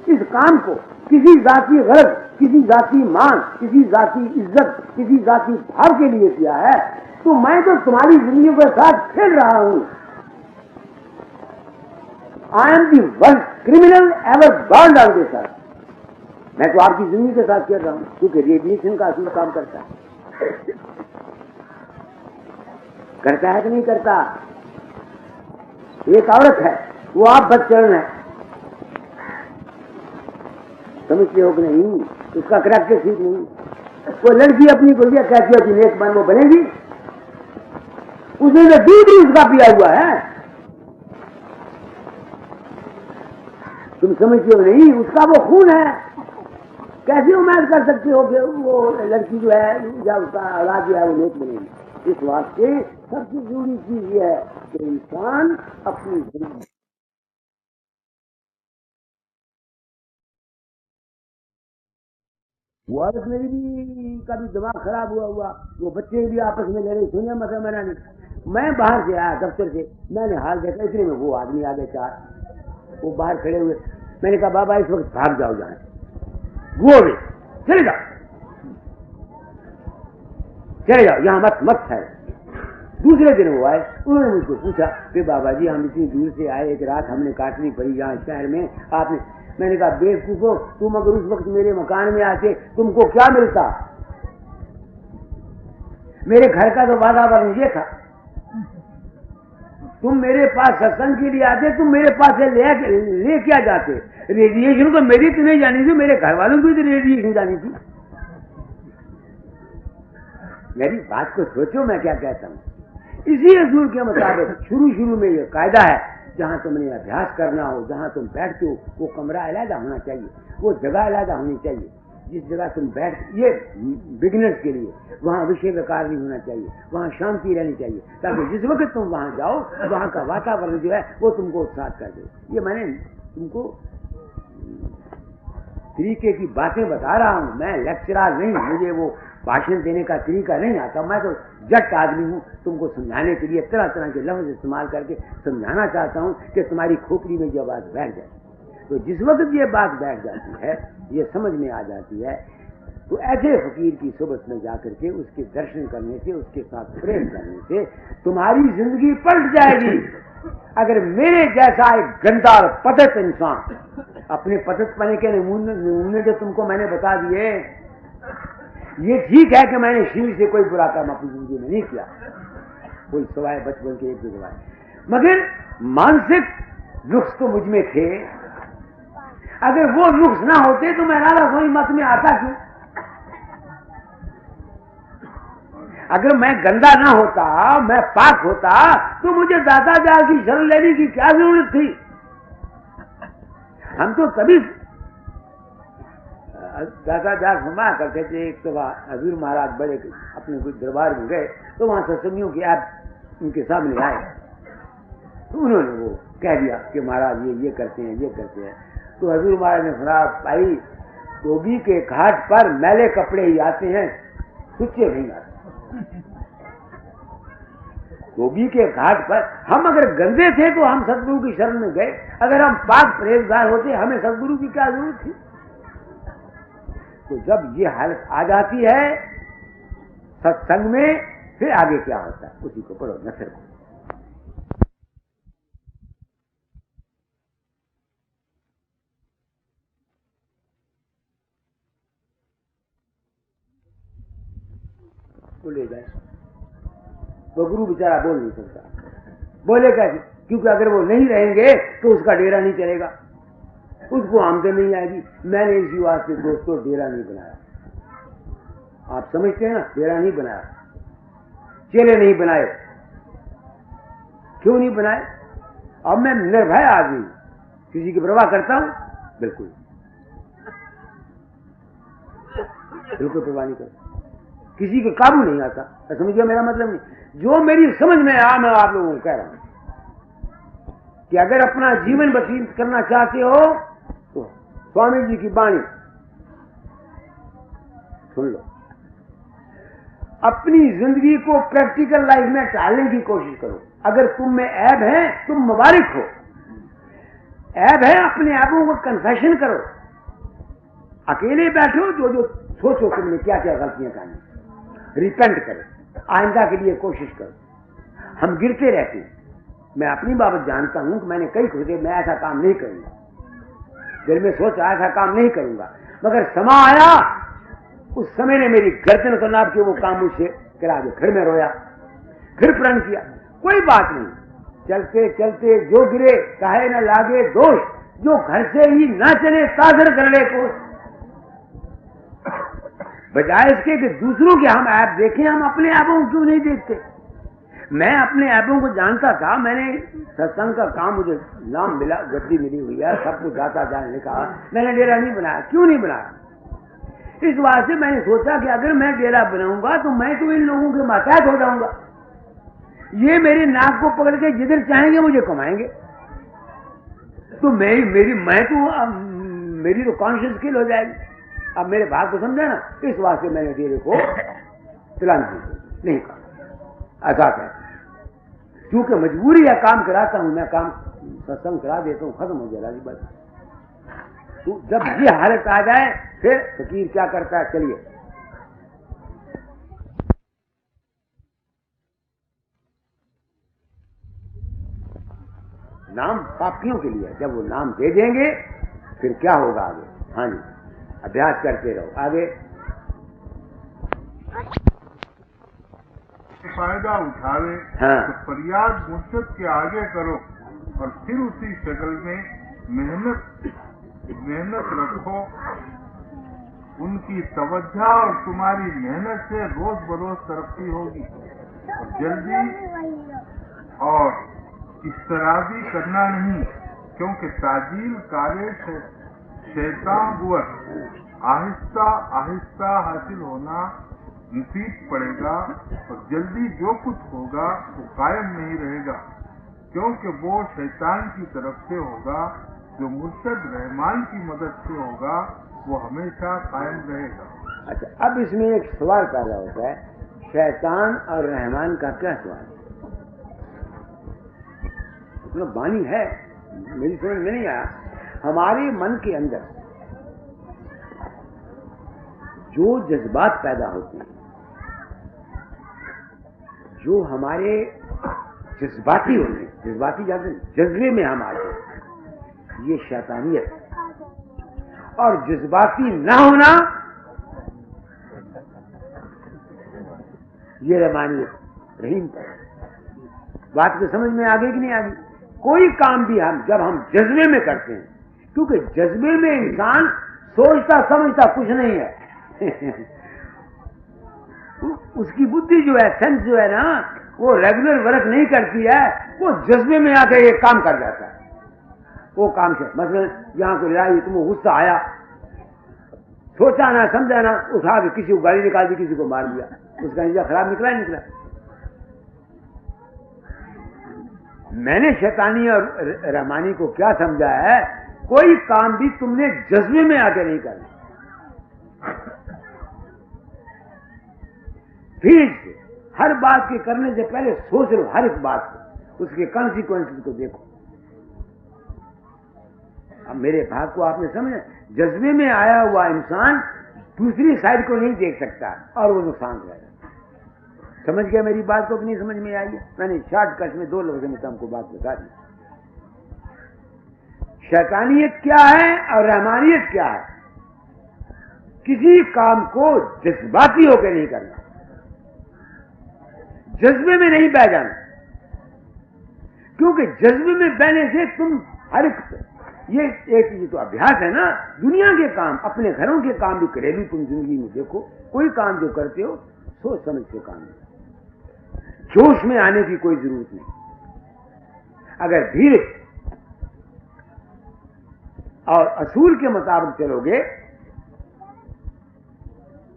इस काम को किसी जाति गरज, किसी जाति मान, किसी जाति इज्जत, किसी जाति भाव के लिए किया है, तो मैं तो तुम्हारी जिंदगी के साथ खेल रहा हूं। I am the worst criminal ever born on this earth. मैं तो आपकी जिंदगी के साथ खेल रहा हूं, क्योंकि रेडिएशन का असूल काम करता है। करता है कि नहीं करता? एक औरत है, वो आप बदचरण है, समझते हो कि नहीं? उसका करैक्टर ठीक नहीं। वो लड़की अपनी गुड़िया कहती है कि नेक बन वो बनेगी, उसने तो दूध ही उसका पिया हुआ है। तुम समझते हो नहीं? उसका वो खून है, कैसे उम्मीद कर सकते हो कि वो लड़की जो है या उसका औलाद जो है वो नेक बनेगी? इस वास्ते सबसे जरूरी चीज ये है कि इंसान अपनी जिंदगी, वो औरत मेरी भी कभी दिमाग खराब हुआ, वो बच्चे भी आपस में लड़े, सुनिया मसा मना नहीं। मैं बाहर से आया दफ्तर से, मैंने हाल देखा, इतने में वो आदमी आ गए 4, वो बाहर खड़े हुए। मैंने कहा बाबा इस वक्त भाग जाओ, जहां वो भी चले जाओ, चले जाओ, यहां मत है। दूसरे दिन वो आए, उन्होंने मुझको पूछा कि बाबा जी हम इतनी दूर से आए, एक रात हमने काटनी पड़ी यहाँ शहर में, आपने। मैंने कहा बेवकूफो, तुम अगर उस वक्त मेरे मकान में आते तुमको क्या मिलता? मेरे घर का तो वातावरण ये था, तुम मेरे पास सत्संग के लिए आते, तुम मेरे पास से ले क्या जाते? रेडिएशन तो मेरी तो नहीं जानी थी, मेरे घर वालों की तो रेडिएशन जानी थी। मेरी बात को सोचो मैं क्या कहता हूं। इसी असूल के मुताबिक शुरू में ये कायदा है, जहां तुमने अभ्यास करना हो, जहां तुम बैठते हो, वो कमरा अलग होना चाहिए, वो जगह अलग होनी चाहिए। जिस जगह तुम बैठ, ये बिगिनर्स के लिए, वहां विषय विकार नहीं होना चाहिए, वहां शांति रहनी चाहिए, ताकि जिस वक्त तुम वहां जाओ वहां का वातावरण जो है वो तुमको उत्साह कर दे। ये मैंने तुमको तरीके की बातें बता रहा हूं, मैं लेक्चरर नहीं, मुझे वो भाषण देने का तरीका नहीं आता, मैं तो जट आदमी हूं। तुमको समझाने के लिए तरह तरह के लफ्ज इस्तेमाल करके समझाना चाहता हूं कि तुम्हारी खोपड़ी में जो बात बैठ जाए, तो जिस वक्त ये बात बैठ जाती है, ये समझ में आ जाती है, तो ऐसे फकीर की सोबत में जाकर के उसके दर्शन करने से, उसके साथ प्रेम करने से तुम्हारी जिंदगी पलट जाएगी। अगर मेरे जैसा एक गंदा और पतित इंसान, अपने पतित पने के नमूने जो तुमको मैंने बता दिए, ये ठीक है कि मैंने शील से कोई बुरा काम अपनी जिंदगी में नहीं किया, कोई सवाए बचपन के 1-2 सवाए, मगर मानसिक नुक्स तो मुझ में थे। अगर वो नुक्स ना होते तो मैं राधा सोई मत में आता क्यों? अगर मैं गंदा ना होता, मैं पाक होता, तो मुझे दाता दयाल की शरण लेने की क्या जरूरत थी? हम तो तभी दादा दास फरमाया करते थे, एक तो हजूर महाराज बड़े अपने कुछ दरबार में गए तो वहां सत्संगियों की आप उनके सामने आए, तो उन्होंने वो कह दिया कि महाराज ये करते हैं, ये करते हैं। तो हजूर महाराज ने फरमाया, भाई धोबी के घाट पर मैले कपड़े ही आते हैं, सुच्चे नहीं आते। धोबी के घाट पर हम अगर गंदे थे तो हम सदगुरु की शरण में गए, अगर हम पाक परहेजगार होते हमें सदगुरु की क्या जरूरत थी। तो जब ये हालत आ जाती है सत्संग में, फिर आगे क्या होता है उसी को पढ़ो, नसर को। ले जाए वो गुरु बेचारा बोल नहीं सकता, बोलेगा क्योंकि अगर वो नहीं रहेंगे तो उसका डेरा नहीं चलेगा, उसको आमदनी नहीं आएगी। मैंने इसी वास्ते दोस्तों डेरा नहीं बनाया, आप समझते हैं ना, डेरा नहीं बनाया, चेले नहीं बनाए। क्यों नहीं बनाए? अब मैं निर्भय आदमी, किसी की परवाह करता हूं? बिल्कुल बिल्कुल परवाह नहीं करता, किसी के काबू नहीं आता। समझिए मेरा मतलब नहीं, जो मेरी समझ में आ मैं आप लोगों को कह रहा हूं कि अगर अपना जीवन व्यतीत करना चाहते हो तो स्वामी जी की वाणी सुन लो, अपनी जिंदगी को प्रैक्टिकल लाइफ में डालने की कोशिश करो। अगर तुम में ऐब है तुम मुबारक हो, ऐब है अपने ऐबों को कन्फेशन करो। अकेले बैठो, जो सोचो तुमने क्या क्या गलतियां करनी, रिपेंट करो, आइंदा के लिए कोशिश करो। हम गिरते रहते हैं, मैं अपनी बाबत जानता हूं कि मैंने कई खुदे मैं ऐसा काम नहीं करूंगा, दिल में सोचा ऐसा काम नहीं करूंगा, मगर समा आया, उस समय ने मेरी गर्दन को नाप के वो काम मुझसे करा दिया, फिर मैं रोया, फिर प्रण किया। कोई बात नहीं, चलते चलते जो गिरे काहे न लागे दोष, जो घर से ही ना चले ताजर कर ले कोष। बजाय इसके कि दूसरों के हम ऐप देखें, हम अपने ऐपों को क्यों नहीं देखते। मैं अपने ऐपों को जानता था, मैंने सत्संग का काम, मुझे नाम मिला, गद्दी मिली हुई है, सब कुछ दाता जान ने कहा, मैंने डेरा नहीं बनाया। क्यों नहीं बनाया? इस वास्ते मैंने सोचा कि अगर मैं डेरा बनाऊंगा तो मैं तो इन लोगों के मातहत हो जाऊंगा, ये मेरे नाक को पकड़ के जिधर चाहेंगे मुझे कमाएंगे, तो मेरी तो कॉन्शियस किल हो जाएगी। अब मेरे भाग को समझा ना, इस वास्ते मैंने डेरे को चलान नहीं कहा, आजाद है, क्योंकि मजबूरी है, काम कराता हूं मैं, काम सत्संग करा देता हूं, खत्म हो जाएगा बात। तो जब ये हालत आ जाए फिर फकीर क्या करता है, चलिए नाम पापियों के लिए, जब वो नाम दे देंगे फिर क्या होगा आगे। हाँ जी, अभ्यास करते रहो आगे। फायदा उठावे हाँ। तो फरियाद मुर्शद के आगे करो और फिर उसी शक्ल में मेहनत रखो। उनकी तवज्जो और तुम्हारी मेहनत से रोज बरोज तरक्की होगी। और जल्दी और इस्तराबी करना नहीं, क्योंकि ताजील कार्य शैतान बुअत आहिस्ता आहिस्ता हासिल होना मुफीद पड़ेगा। और जल्दी जो कुछ होगा वो कायम नहीं रहेगा, क्योंकि वो शैतान की तरफ से होगा। जो मुर्शद रहमान की मदद से होगा वो हमेशा कायम रहेगा। अच्छा, अब इसमें एक सवाल पैदा होता है, शैतान और रहमान का क्या सवाल? मतलब वाणी है, मेरी समझ में नहीं आया। हमारे मन के अंदर जो जज्बात पैदा होते हैं, जो हमारे जज्बाती होते हैं, जज्बाती जाते जज्बे में हम आते हैं, ये शैतानियत। और जज्बाती ना होना ये रहमानियत, रहीम। बात को समझ में आ गई कि नहीं आ गई? कोई काम भी जब हम जज्बे में करते हैं, क्योंकि जज्बे में इंसान सोचता समझता कुछ नहीं है उसकी बुद्धि जो है, सेंस जो है ना, वो रेगुलर वर्क नहीं करती है, वो जज्बे में आकर एक काम कर जाता है। वो काम से मतलब यहां को लड़ाई, तुमको गुस्सा आया, सोचा ना समझा ना, उठा के किसी को गाली निकाल दी, किसी को मार दिया, उसका नतीजा खराब निकला ही निकला। मैंने शैतानी और रहमानी को क्या समझा है, कोई काम भी तुमने जज्बे में आके नहीं करना, फिर से हर बात के करने से पहले सोच लो, हर एक बात को, उसके कॉन्सिक्वेंसेस को देखो। अब मेरे भाग को आपने समझा, जज्बे में आया हुआ इंसान दूसरी साइड को नहीं देख सकता और वो नुकसान रहेगा। समझ गया मेरी बात को कि नहीं समझ में आई है? मैंने शॉर्टकट में 2 लफ्ज़ों में तुमको बात बता दी। शैतानियत क्या है और रहमानियत क्या है? किसी काम को जज्बाती होकर नहीं करना, जज्बे में नहीं बह जाना, क्योंकि जज्बे में बहने से तुम हर ये तो अभ्यास है ना। दुनिया के काम, अपने घरों के काम भी, घरेलू तुम जिंदगी में देखो, कोई काम जो करते हो सोच समझ के काम है, जोश में आने की कोई जरूरत नहीं। अगर धीरे और असूल के मुताबिक चलोगे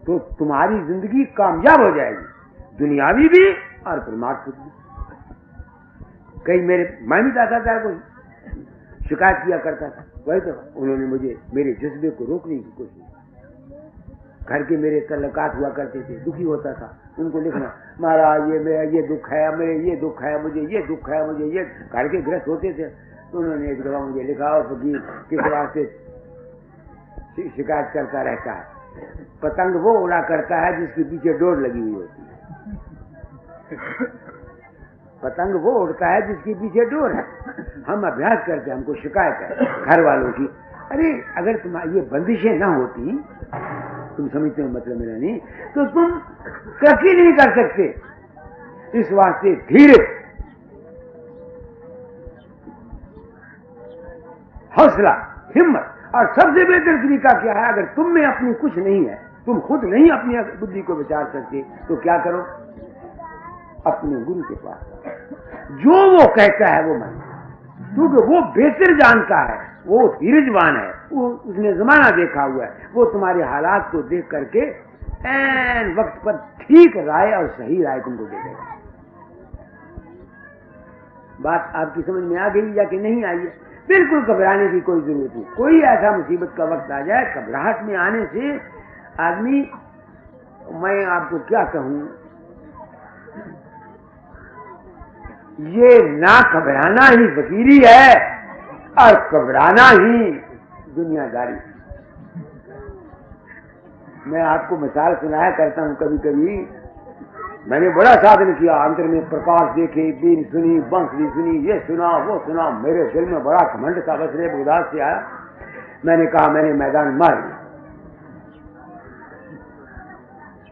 तो तुम्हारी जिंदगी कामयाब हो जाएगी, दुनियावी भी और परमार्थिक भी। कई मैं भी दादा को शिकायत किया करता था, वही तो उन्होंने मुझे मेरे जज्बे को रोकने की कोशिश। घर के मेरे तल्लुकात हुआ करते थे, दुखी होता था, उनको लिखना, महाराज ये मेरा ये दुख है, मेरे ये दुख है, मुझे ये दुख है, मुझे ये। घर के ग्रस्त होते थे, तो उन्होंने एक दफा मुझे लिखा, और फकीर किस वास्ते शिकायत करता रहता है? पतंग वो उड़ा करता है जिसके पीछे डोर लगी हुई होती है। पतंग वो उड़ता है जिसके पीछे डोर है। हम अभ्यास करते हैं, हमको शिकायत है घर वालों की। अरे अगर तुम्हारी ये बंदिशें ना होती, तुम समझते हो मतलब मेरा नहीं, तो तुम तरक्की नहीं कर सकते। इस वास्ते धीरे, हौसला, हिम्मत। और सबसे बेहतर तरीका क्या है? अगर तुम में अपनी कुछ नहीं है, तुम खुद नहीं अपनी बुद्धि को विचार सकते, तो क्या करो? अपने गुरु के पास जो वो कहता है वो मानो, क्योंकि वो बेहतर जानता है, वो धीरजवान है, वो उसने जमाना देखा हुआ है, वो तुम्हारे हालात को देख करके ऐन वक्त पर ठीक राय और सही राय तुमको दे देगा। बात आपकी समझ में आ गई या कि नहीं आई है? बिल्कुल घबराने की कोई जरूरत नहीं। कोई ऐसा मुसीबत का वक्त आ जाए, घबराहट में आने से आदमी, मैं आपको क्या कहूं, ये ना घबराना ही फकीरी है और घबराना ही दुनियादारी। मैं आपको मिसाल सुनाया करता हूं, कभी कभी मैंने बड़ा साधन किया, अंतर में प्रकाश देखे, बीन सुनी, बंसुरी सुनी, ये सुना वो सुना, मेरे दिल में बड़ा घमंड था, बस रे उदास से आया। मैंने कहा मैंने मैदान मार लिया।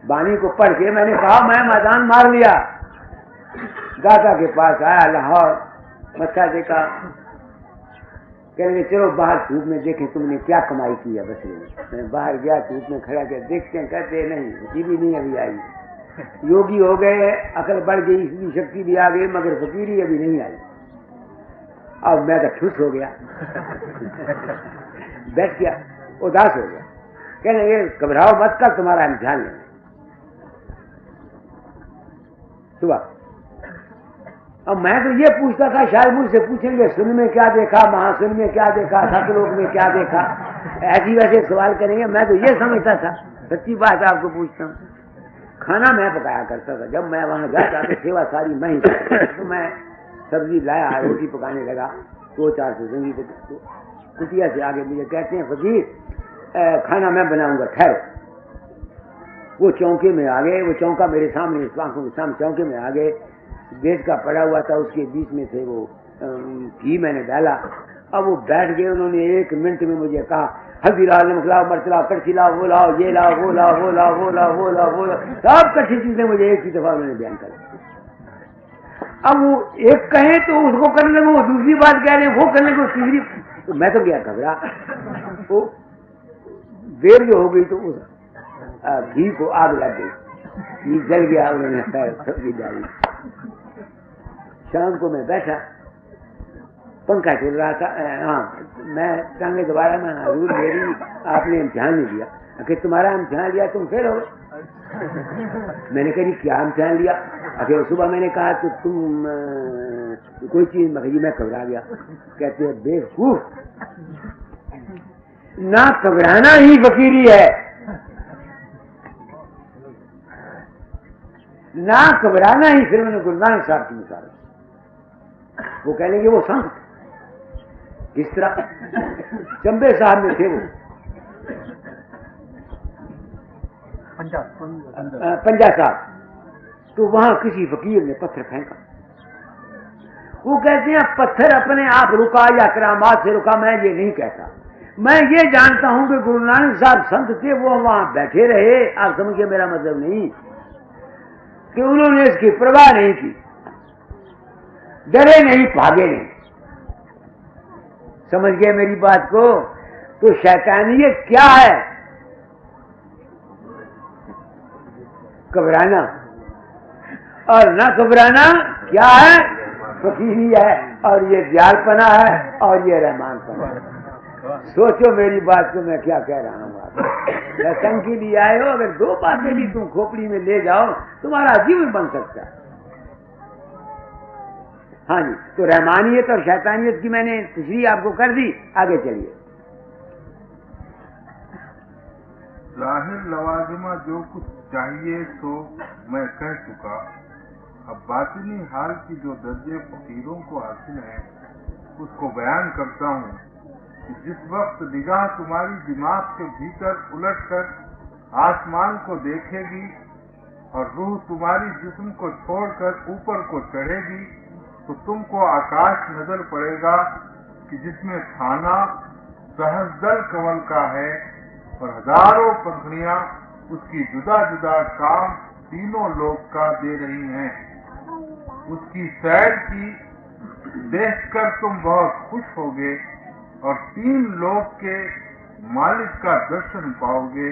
बानी को पढ़ के मैंने कहा मैं मैदान मार लिया। दादा के पास आया, लाहौर, मत्था देखा, कहने चलो बाहर धूप में देखें तुमने क्या कमाई की है बसरे में। मैं बाहर गया, धूप में खड़ा किया, देखते हैं, कहते नहीं, ये भी नहीं अभी आई। योगी हो गए, अकल बढ़ गई, इसकी शक्ति भी आ गई, मगर फकीरी अभी नहीं आई। अब मैं तो खुश हो गया, बैठ गया, उदास हो गया। कहने ये घबराओ मत, कर तुम्हारा इम्तिहान लेना सुबह। अब मैं तो ये पूछता था, शायद मुझसे पूछेंगे सुन में क्या देखा, महासुन में क्या देखा, सतलोक में क्या देखा, ऐसी वैसे सवाल करेंगे। मैं तो ये समझता था, सच्ची बात आपको पूछता हूँ, खाना मैं पकाया करता था। जब मैं वहां जाता तो सेवा सारी मैं ही करता, तो मैं सब्जी लाया, रोटी पकाने लगा, 2-4 से जंगी कुटिया से आगे मुझे कहते हैं फकीर खाना मैं बनाऊंगा, ठहरो। वो चौके में आ गए, वो चौका मेरे सामने, आंखों के सामने चौके में आ गए। बेच का पड़ा हुआ था, उसके बीच में थे वो घी मैंने डाला। अब वो बैठ गए, उन्होंने 1 मिनट में मुझे कहा हल्दी लाओ, नमक लाओ, मिर्च लाओ, कड़छी लाओ, वो लाओ, ये लाओ, वो लाओ, वो लाओ, वो लाओ, वो लाओ, वो लाओ, सब कच्ची चीजें मुझे एक ही दफा उन्होंने बयान कर। अब वो एक कहे तो उसको करने लगे, वो दूसरी बात कह रहे, वो करने को तीसरी, तो मैं तो गया घबरा। वो देर जो हो गई तो उस घी को आग लग गई, घी जल गया, उन्होंने सब्जी डाली। शाम को मैं बैठा, पंखा चल रहा था। हाँ, मैं टांगे दोबारा में, हजूर मेरी आपने ध्यान नहीं दिया। आखिर तुम्हारा इम्तिहान लिया, तुम फेल हो गए। मैंने कही क्या इम्तिहान लिया? आखिर सुबह मैंने कहा तो तुम कोई चीज, मैं घबरा गया। कहते हैं बेवकूफ, ना घबराना ही फकीरी है, ना घबराना ही। फिर मैंने गुरु नानक साहब की मिसाल, वो कहने के वो संत किस तरह चंबे साहब में थे, वो पंजा साहब, तो वहां किसी फकीर ने पत्थर फेंका। वो कहते हैं पत्थर अपने आप रुका या करामात से रुका, मैं ये नहीं कहता। मैं ये जानता हूं कि गुरु नानक साहब संत थे, वो वहां बैठे रहे। आप समझिए मेरा मतलब नहीं कि उन्होंने इसकी परवाह नहीं की, डरे नहीं, भागे नहीं। समझ गए मेरी बात को? तो शैतानियत क्या है? घबराना, और न घबराना क्या है? फकीरी है, और ये दयालपना है, और ये रहमानपना है। सोचो मेरी बात को मैं क्या कह रहा हूं। आप दर्शन के लिए आए हो, अगर दो बातें भी तुम खोपड़ी में ले जाओ, तुम्हारा जीवन बन सकता है। हाँ जी, तो रहमानियत और शैतानियत की मैंने तशरीह आपको कर दी, आगे चलिए। जाहिर लवाजिमा जो कुछ चाहिए सो मैं कह चुका। अब बातिनी हाल की जो दर्जे फकीरों को हासिल है उसको बयान करता हूँ कि जिस वक्त निगाह तुम्हारी दिमाग के भीतर उलटकर आसमान को देखेगी और रूह तुम्हारी जिस्म को छोड़कर ऊपर को चढ़ेगी, तो तुमको आकाश नजर पड़ेगा कि जिसमें थाना सहस्दल कमल का है और हजारों पंखुड़ियां उसकी जुदा जुदा काम तीनों लोक का दे रही हैं। उसकी सैर की देखकर तुम बहुत खुश होगे और 3 लोक के मालिक का दर्शन पाओगे।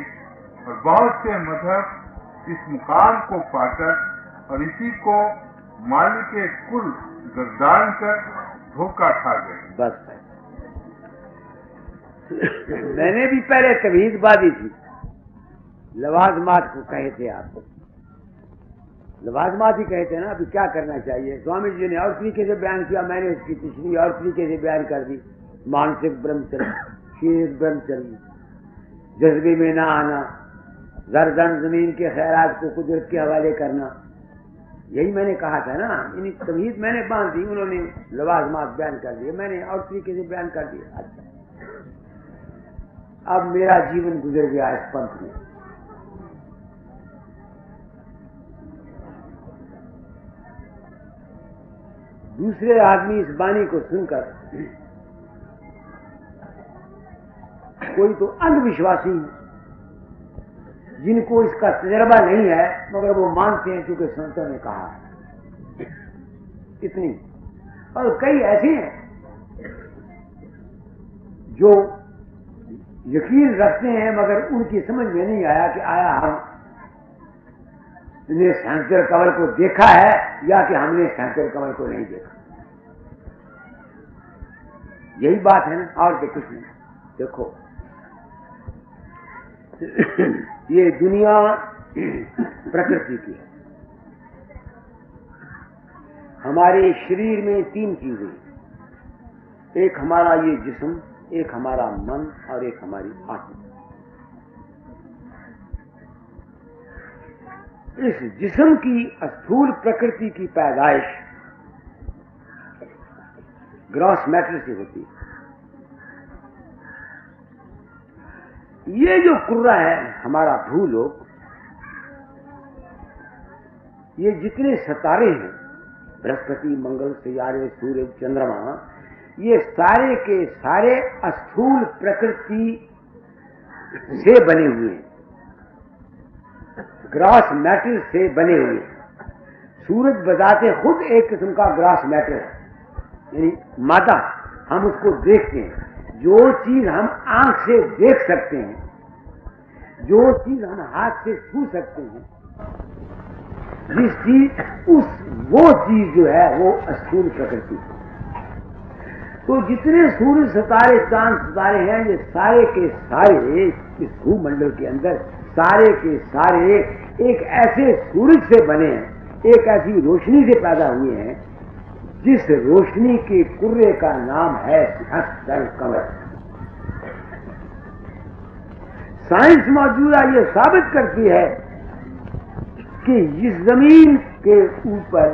और बहुत से मजहब इस मुकाम को पाकर और इसी को मालिक कुल गर्दान कर धोखा खा गए। बस मैंने भी पहले तवीज़बाजी थी, लवाजमात को कहे थे आप, लवाजमात ही कहे थे ना। अभी क्या करना चाहिए? स्वामी जी ने और तरीके से बयान किया, मैंने उसकी पिछली और तरीके से बयान कर दी। मानसिक ब्रह्मचर्य, शारीरिक ब्रह्मचर्य, जज्बे में ना आना, गर्दन जमीन के खैरात को कुदरत के हवाले करना, यही मैंने कहा था ना। इन तवीज़ मैंने बांध दी, उन्होंने लवाजमात बयान कर दिए, मैंने और तरीके से बयान कर दिया। अच्छा, अब मेरा जीवन गुजर गया इस पंथ में। दूसरे आदमी इस बानी को सुनकर, कोई तो अंधविश्वासी जिनको इसका तजर्बा नहीं है मगर वो मानते हैं क्योंकि संतों ने कहा है, इतनी। और कई ऐसे हैं जो यकीन रखते हैं मगर उनकी समझ में नहीं आया कि आया हमने सेंसर कवर को देखा है या कि हमने सेंसर कवर को नहीं देखा। यही बात है ना, और तो कुछ नहीं। देखो ये दुनिया प्रकृति की है। हमारे शरीर में 3 चीजें, एक हमारा ये जिस्म, एक हमारा मन और एक हमारी आत्मा। इस जिस्म की स्थूल प्रकृति की पैदाइश ग्रॉस मैटर से होती है। ये जो कुर्रा है हमारा भूलोक, ये जितने सितारे हैं, बृहस्पति, मंगल, सियारे, सूरज, चंद्रमा, ये सारे के सारे स्थूल प्रकृति से बने हुए हैं, ग्रॉस मैटर से बने हुए हैं। सूरज बजाते खुद एक किस्म का ग्रॉस मैटर है, यानी मादा। हम उसको देखते हैं, जो चीज हम आंख से देख सकते हैं, जो चीज हम हाथ से छू सकते हैं, जिस चीज वो चीज जो है वो स्थूल प्रकृति है। तो जितने सूर्य सितारे, चांद सितारे हैं, ये सारे के सारे इस भूमंडल के अंदर सारे के सारे एक ऐसे सूरज से बने हैं, एक ऐसी रोशनी से पैदा हुए हैं जिस रोशनी के कुर्रे का नाम है सहस्त्र कमल। साइंस मौजूदा ये साबित करती है कि इस जमीन के ऊपर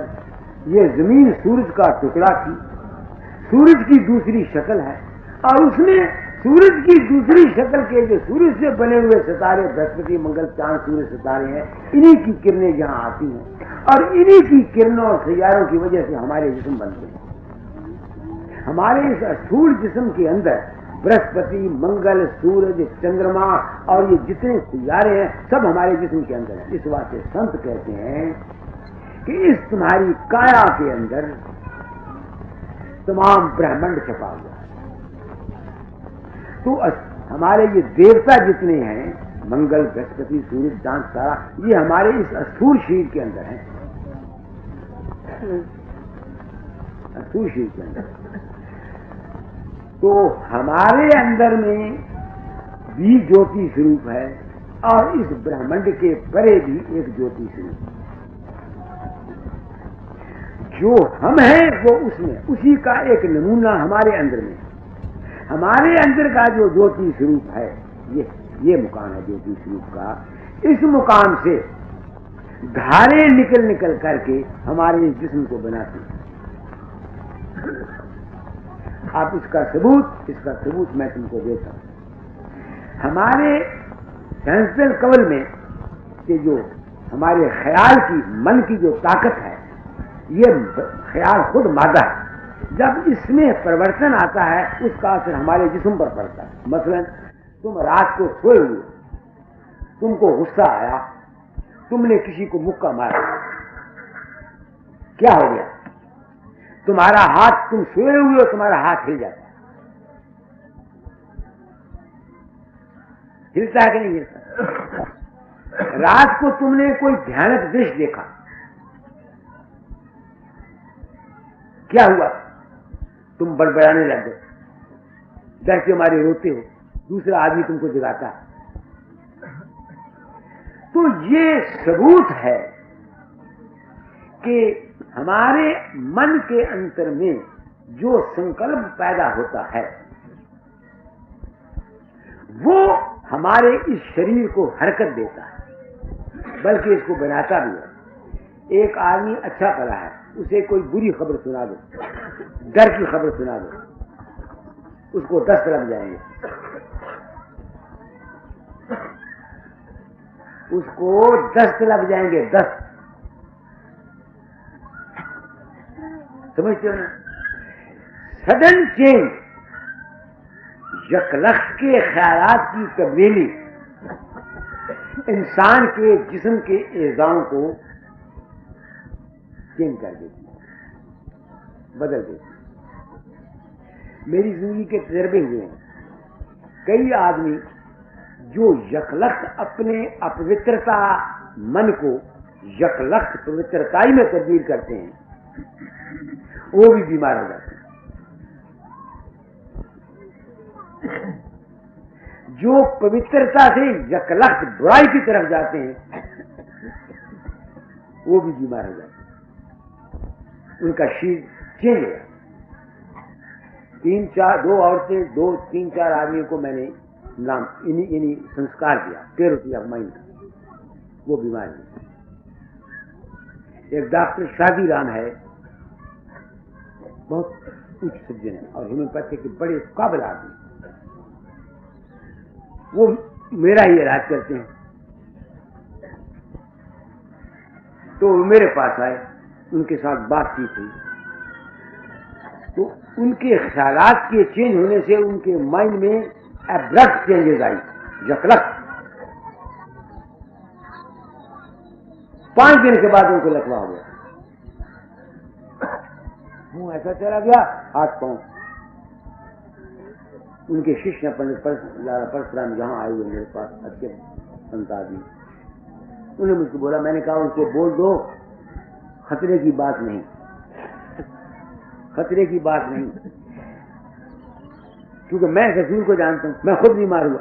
ये जमीन सूरज का टुकड़ा थी, सूरज की दूसरी शक्ल है, और उसमें सूरज की दूसरी शक्ल के जो सूरज से बने हुए सितारे बृहस्पति मंगल चांद सूरज सितारे हैं, इन्हीं की किरणें यहाँ आती हैं और इन्हीं की किरणों और सैयारों की वजह से हमारे जिस्म बनते हैं। हमारे इस स्थूल जिस्म के अंदर बृहस्पति मंगल सूरज चंद्रमा और ये जितने सितारे हैं सब हमारे जिस्म के अंदर हैं। इस वास्ते संत कहते हैं कि इस तुम्हारी काया के अंदर तमाम ब्रह्मांड छपा हुआ है। तो हमारे ये देवता जितने हैं, मंगल बृहस्पति सूरज चांद तारा, ये हमारे इस स्थूल शरीर के अंदर हैं, स्थूल शरीर के अंदर। तो हमारे अंदर में भी ज्योति स्वरूप है और इस ब्रह्मांड के परे भी एक ज्योति स्वरूप है। जो हम हैं वो उसमें, उसी का एक नमूना हमारे अंदर में। हमारे अंदर का जो ज्योति स्वरूप है, ये मुकाम है ज्योति स्वरूप का। इस मुकाम से धारे निकल करके हमारे इस जिस्म को बनाती है। आप इसका सबूत मैं तुमको देता हूं। हमारे सहस्त्र कमल में कि जो हमारे ख्याल की, मन की जो ताकत है, ये ख्याल खुद मादा है। जब इसमें परिवर्तन आता है उसका असर हमारे जिस्म पर पड़ता है। मसलन तुम रात को सोए हुए, तुमको गुस्सा आया, तुमने किसी को मुक्का मारा, क्या हो गया? तुम्हारा हाथ, तुम सोए हुए हो, तुम्हारा हाथ हिल जाता है। हिलता है कि नहीं हिलता? रात को तुमने कोई भयानक दृश्य देखा, क्या हुआ? तुम बड़बड़ाने लग गए, डर के मारे रोते हो, दूसरा आदमी तुमको जगाता है। तो ये सबूत है कि हमारे मन के अंतर में जो संकल्प पैदा होता है वो हमारे इस शरीर को हरकत देता है, बल्कि इसको बनाता भी है। एक आदमी अच्छा पढ़ा है, उसे कोई बुरी खबर सुना दो, डर की खबर सुना दो, उसको 10 लग जाएंगे, उसको 10 लग जाएंगे, 10। समझते हो ना? सडन चेंज, यकलख्त के ख्यालात की तब्दीली इंसान के जिस्म के एजाओं को चेंज कर देती है, बदल देती है। मेरी जिंदगी के तजर्बे हुए हैं। कई आदमी जो यकलख्त अपने अपवित्रता मन को यकलख्त पवित्रताई में तब्दील करते हैं, वो भी बीमार हो जाते हैं। जो पवित्रता से यकलख्त बुराई की तरफ जाते हैं, वो भी बीमार हो जाते हैं। उनका शरीर चेंज हो जाता। 2 औरतें, 2-3-4 आदमियों को मैंने नाम इन्हीं संस्कार दिया, टेरोटी ऑफ माइंड का, वो बीमार है। एक डॉक्टर शादी राम है, बहुत उच्च सज्जन है और होम्योपैथी के बड़े काबिल आदमी, वो मेरा ही इलाज करते हैं। तो मेरे पास आए, उनके साथ बातचीत हुई, तो उनके ख्यालात के चेंज होने से उनके माइंड में एब्रप्ट चेंजेस आई, यकलख्त। 5 दिन के बाद उनको लकवा हो गया, मुंह ऐसा चला गया, हाथ पांव। उनके शिष्य पंडित परशुराम जहां आए हुए मेरे पास, अच्छे संत आदमी, उन्होंने मुझको बोला, मैंने कहा उनको बोल दो खतरे की बात नहीं, खतरे की बात नहीं, क्योंकि मैं रसूल को जानता हूं, मैं खुद बीमार हुआ।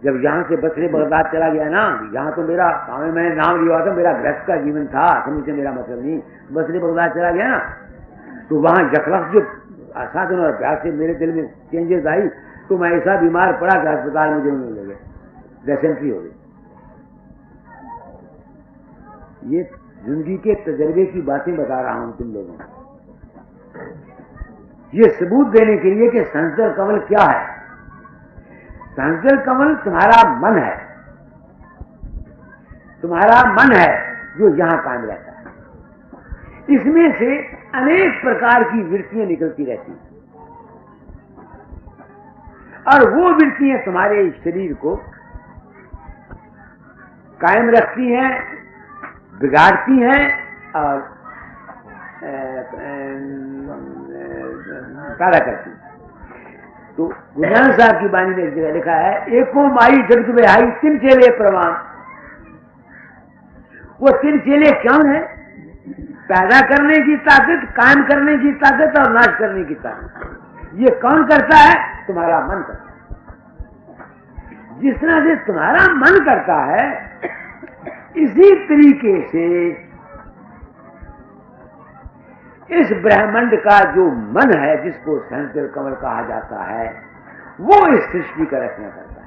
जब यहाँ से बसरे बगदाद चला गया ना, यहाँ तो मेरा में मैंने नाम लिया था, मेरा गृहस्थ का जीवन था, समझ से मेरा मतलब नहीं, बसरे बगदाद चला गया ना, तो वहाँ जखलस जो साधन और अभ्यास से मेरे दिल में चेंजेस आई, तो मैं ऐसा बीमार पड़ा कि अस्पताल में जो ले गए, डिसेंट्री हो गई। ये जिंदगी के तजर्बे की बातें बता रहा हूं तुम लोगों को, ये सबूत देने के लिए कि संसदर कमल क्या है। संसदर कमल तुम्हारा मन है, तुम्हारा मन है जो यहां कायम रहता है। इसमें से अनेक प्रकार की वृत्तियां निकलती रहती हैं, और वो वृत्तियां तुम्हारे शरीर को कायम रखती हैं, बिगाड़ती हैं और पैदा करती हैं। तो गुरु साहब की बानी में एक जगह लिखा है, एको माई जगत बेहाई तिन चेले प्रमाण। वो तिन चेले कौन है? पैदा करने की ताकत, कायम करने की ताकत और नाश करने की ताकत। ये कौन करता है? तुम्हारा मन करता है। जिस तरह से तुम्हारा मन करता है, इसी तरीके से इस ब्रह्मांड का जो मन है, जिसको सहस्त्र कमल कहा जाता है, वो इस सृष्टि का रचना करता है।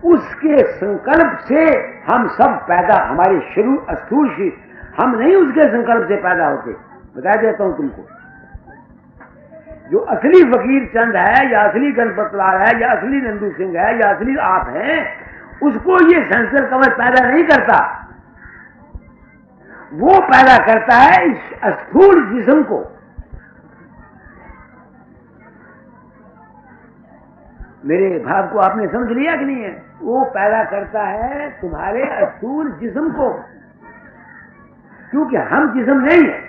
उसके संकल्प से हम सब पैदा, हमारे शुरू स्थूल शरीर, हम नहीं उसके संकल्प से पैदा होते। बता देता हूं तुमको, जो असली फकीर चंद है, या असली गणपत लाल है, या असली नंदू सिंह है, या असली आप हैं, उसको ये संसद कमल पैदा नहीं करता। वो पैदा करता है इस स्थूल जिस्म को। मेरे भाव को आपने समझ लिया कि नहीं है? वो पैदा करता है तुम्हारे स्थूल जिस्म को, क्योंकि हम जिस्म नहीं है।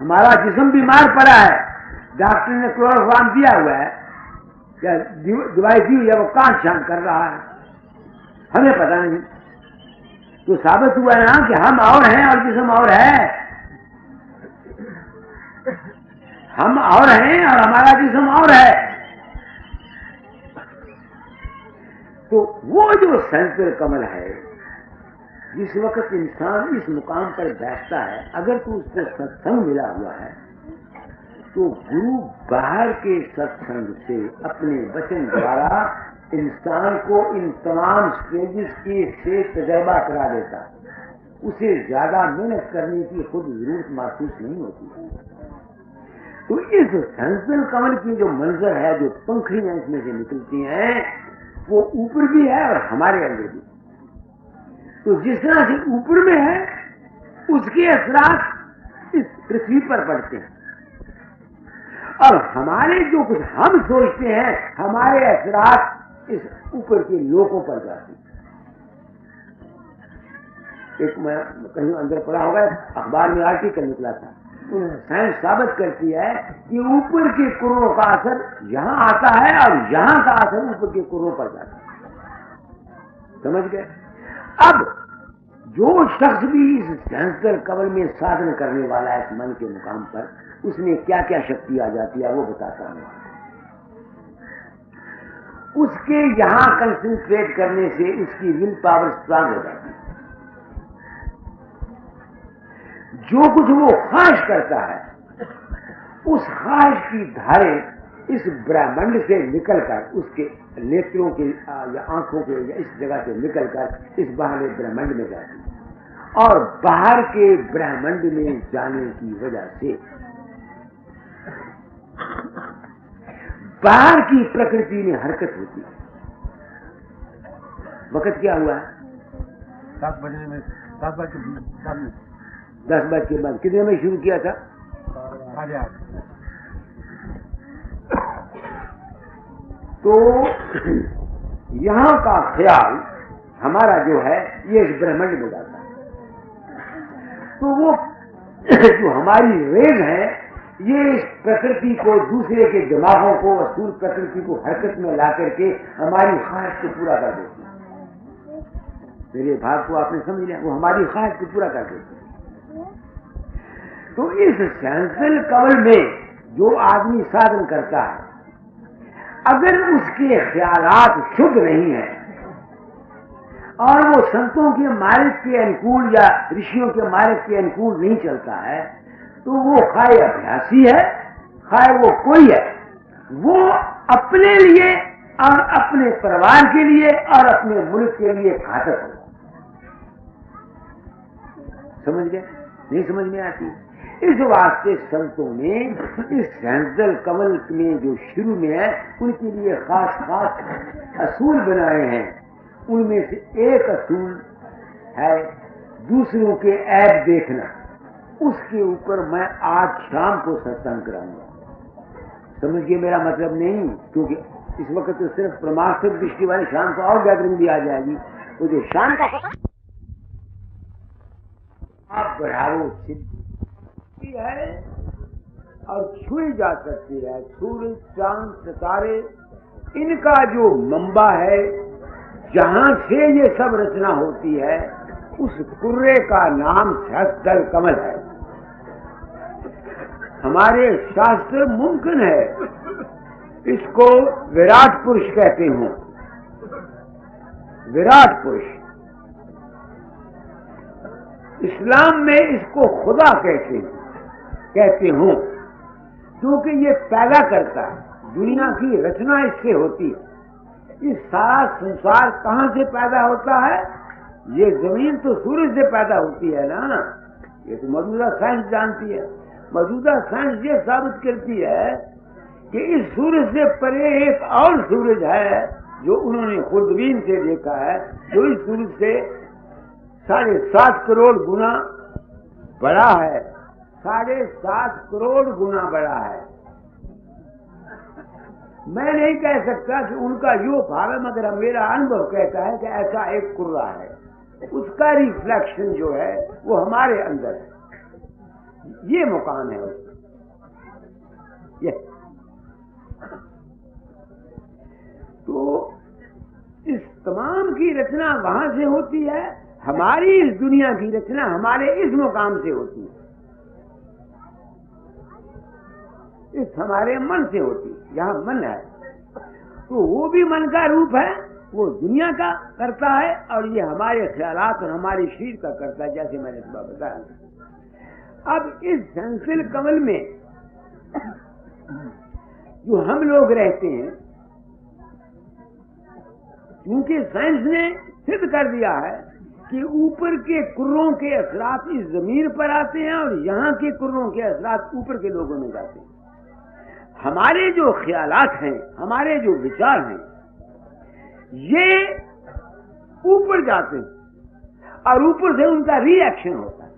हमारा जिस्म बीमार पड़ा है, डॉक्टर ने क्लोरोफॉर्म दिया हुआ है, क्या दवाई दी हुई है, वो कांट छांट कर रहा है, हमें पता नहीं। तो साबित हुआ ना कि हम और हैं और जिस्म और है। हम और हैं और हमारा जिस्म और है। तो वो जो सहस्त्र कमल है, जिस वक्त इंसान इस मुकाम पर बैठता है, अगर तो उसको सत्संग मिला हुआ है, तो गुरु बाहर के सत्संग से अपने वचन द्वारा इंसान को इन तमाम स्टेजेस की से तजर्बा करा देता। उसे ज्यादा मेहनत करने की खुद जरूरत महसूस नहीं होती। तो इस सहस्त्र कमल की जो मंजर है, जो पंखड़ियां इसमें से निकलती हैं, वो ऊपर भी है और हमारे अंदर भी। तो जिस तरह से ऊपर में है, उसके असरात इस पृथ्वी पर पड़ते हैं, और हमारे जो कुछ हम सोचते हैं, हमारे असरात इस ऊपर के लोगों पर जाते हैं। एक मैं कहीं अंदर पढ़ा होगा, अखबार में आर्टिकल निकला था, साइंस साबित करती है कि ऊपर के कुर्रों का असर यहां आता है और यहां का असर ऊपर के कुर्रों पर जाता है। समझ गए? अब जो शख्स भी इस सहस्त्र कमल में साधन करने वाला है, इस मन के मुकाम पर, उसमें क्या क्या शक्ति आ जाती है वो बताता हूं। उसके यहां कंसंट्रेट करने से उसकी विल पावर स्ट्रांग हो जाती है। जो कुछ वो ख्वाहिश करता है, उस ख्वाहिश की धारें इस ब्रह्मांड से निकलकर, उसके नेत्रों के या आंखों के या इस जगह से निकलकर इस बाहर ब्रह्मांड में जाती है, और बाहर के ब्रह्मांड में जाने की वजह से बाहर की प्रकृति में हरकत होती है। वक्त क्या हुआ है? 10 बजे में 10 बज के बाद कितने में शुरू किया था? 8:30। तो यहां का ख्याल हमारा जो है, ये इस ब्रह्मांड में जाता है। तो वो जो हमारी रेज है, ये इस प्रकृति को, दूसरे के दिमागों को, स्थूल प्रकृति को हरकत में ला करके हमारी ख्वाहिश को पूरा कर देती है। मेरे भाव को आपने समझ लिया? वो हमारी ख्वाहिश को पूरा कर देती है। तो इस सहस्त्र कमल में जो आदमी साधन करता है, अगर उसके ख्यालात शुद्ध नहीं है और वो संतों के मार्ग के अनुकूल या ऋषियों के मार्ग के अनुकूल नहीं चलता है, तो वो खाए अभ्यासी है, खाए वो कोई है, वो अपने लिए और अपने परिवार के लिए और अपने मुल्क के लिए घातक होगा। समझ गए? नहीं समझ में आती? इस वास्ते संतों ने इस सहंजल कमल में जो शुरू में है, उनके लिए खास खास असूल बनाए हैं। उनमें से एक असूल है दूसरों के ऐब देखना। उसके ऊपर मैं आज शाम को सत्संग कराऊंगा। समझ गए मेरा मतलब? नहीं, क्योंकि इस वक्त तो सिर्फ परमार्थिक दृष्टि वाली शाम को और गैदरिंग भी आ जाएगी। वो जो शाम का आप बढ़ावो सिद्धि है और छुई जा सकती है। सूरज, चांद, सितारे, इनका जो मंबा है, जहां से ये सब रचना होती है, उस कुर्रे का नाम सहस्त्र कमल है। हमारे शास्त्र मुमकिन है इसको विराट पुरुष कहते हैं। विराट पुरुष। इस्लाम में इसको खुदा कहते हूं, क्योंकि ये पैदा करता है। दुनिया की रचना इससे होती है। इस सारा संसार कहां से पैदा होता है? ये जमीन तो सूरज से पैदा होती है ना। ये तो मौजूदा साइंस जानती है। मौजूदा साइंस ये साबित करती है कि इस सूरज से परे एक और सूरज है जो उन्होंने खुर्दबीन से देखा है, जो इस सूरज से 7.5 करोड़ गुना बड़ा है। 7.5 करोड़ गुना बड़ा है। मैं नहीं कह सकता कि उनका यो भाव है, मगर मेरा अनुभव कहता है कि ऐसा एक कुर्रा है, उसका रिफ्लेक्शन जो है वो हमारे अंदर है। ये मुकाम है उसका। ये तो इस तमाम की रचना वहां से होती है। हमारी इस दुनिया की रचना हमारे इस मुकाम से होती है, इस हमारे मन से होती है। जहां मन है तो वो भी मन का रूप है, वो दुनिया का करता है, और ये हमारे ख्यालात और हमारे शरीर का करता है, जैसे मैंने सुबह बताया। अब इस संसिल कमल में जो हम लोग रहते हैं, क्योंकि साइंस ने सिद्ध कर दिया है कि ऊपर के कुर्रों के असरात इस जमीन पर आते हैं और यहाँ के कुर्रों के असरात ऊपर के लोगों में जाते हैं। हमारे जो ख्यालात हैं, हमारे जो विचार हैं, ये ऊपर जाते हैं और ऊपर से उनका रिएक्शन होता है।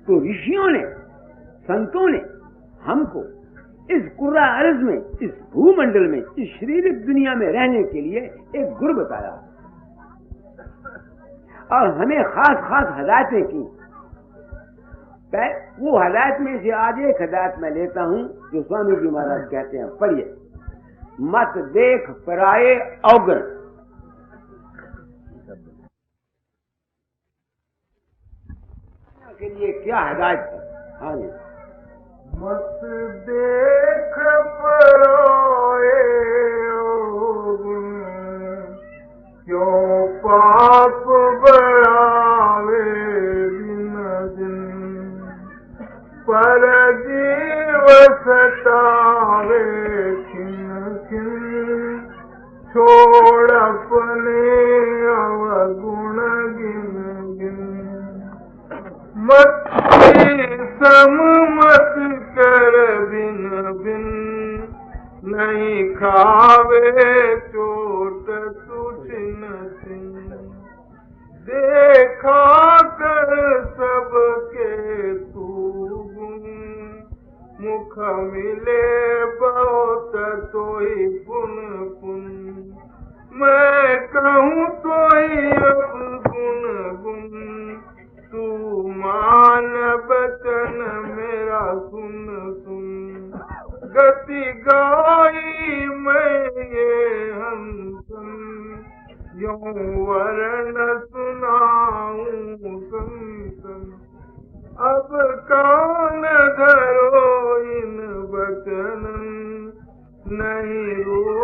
तो ऋषियों ने, संतों ने हमको इस कुर्रा अर्ज में, इस भूमंडल में, इस शारीरिक दुनिया में रहने के लिए एक गुर बताया और हमें खास खास हदायतें की। वो हदायत में से आज एक हदायत मैं लेता हूं जो स्वामी जी महाराज कहते हैं, पढ़िए। मत देख पराये अवगुण। के लिए क्या हदायत है? हाँ जी। मत देख पराये अवगुण, क्यों पाप बढ़ावे दिन दिन, पर जीव सतावे खिन खिन, छोड़ अपने अवगुण गिन गिन। मत मत कर बिन बिन, नहीं खावे चोट तू छिन छिन। देखा कर सबके तू गुण, मुख मिले बहुत तोई पुन पुन। मैं कहूँ तोई अब गुण गुण, तू मान बचन मेरा सुन सुन। गति गाई मैं ये हंसन, यूं वर्ण सुनाऊं संसन। अब कान धरो इन वचन नहीं रूप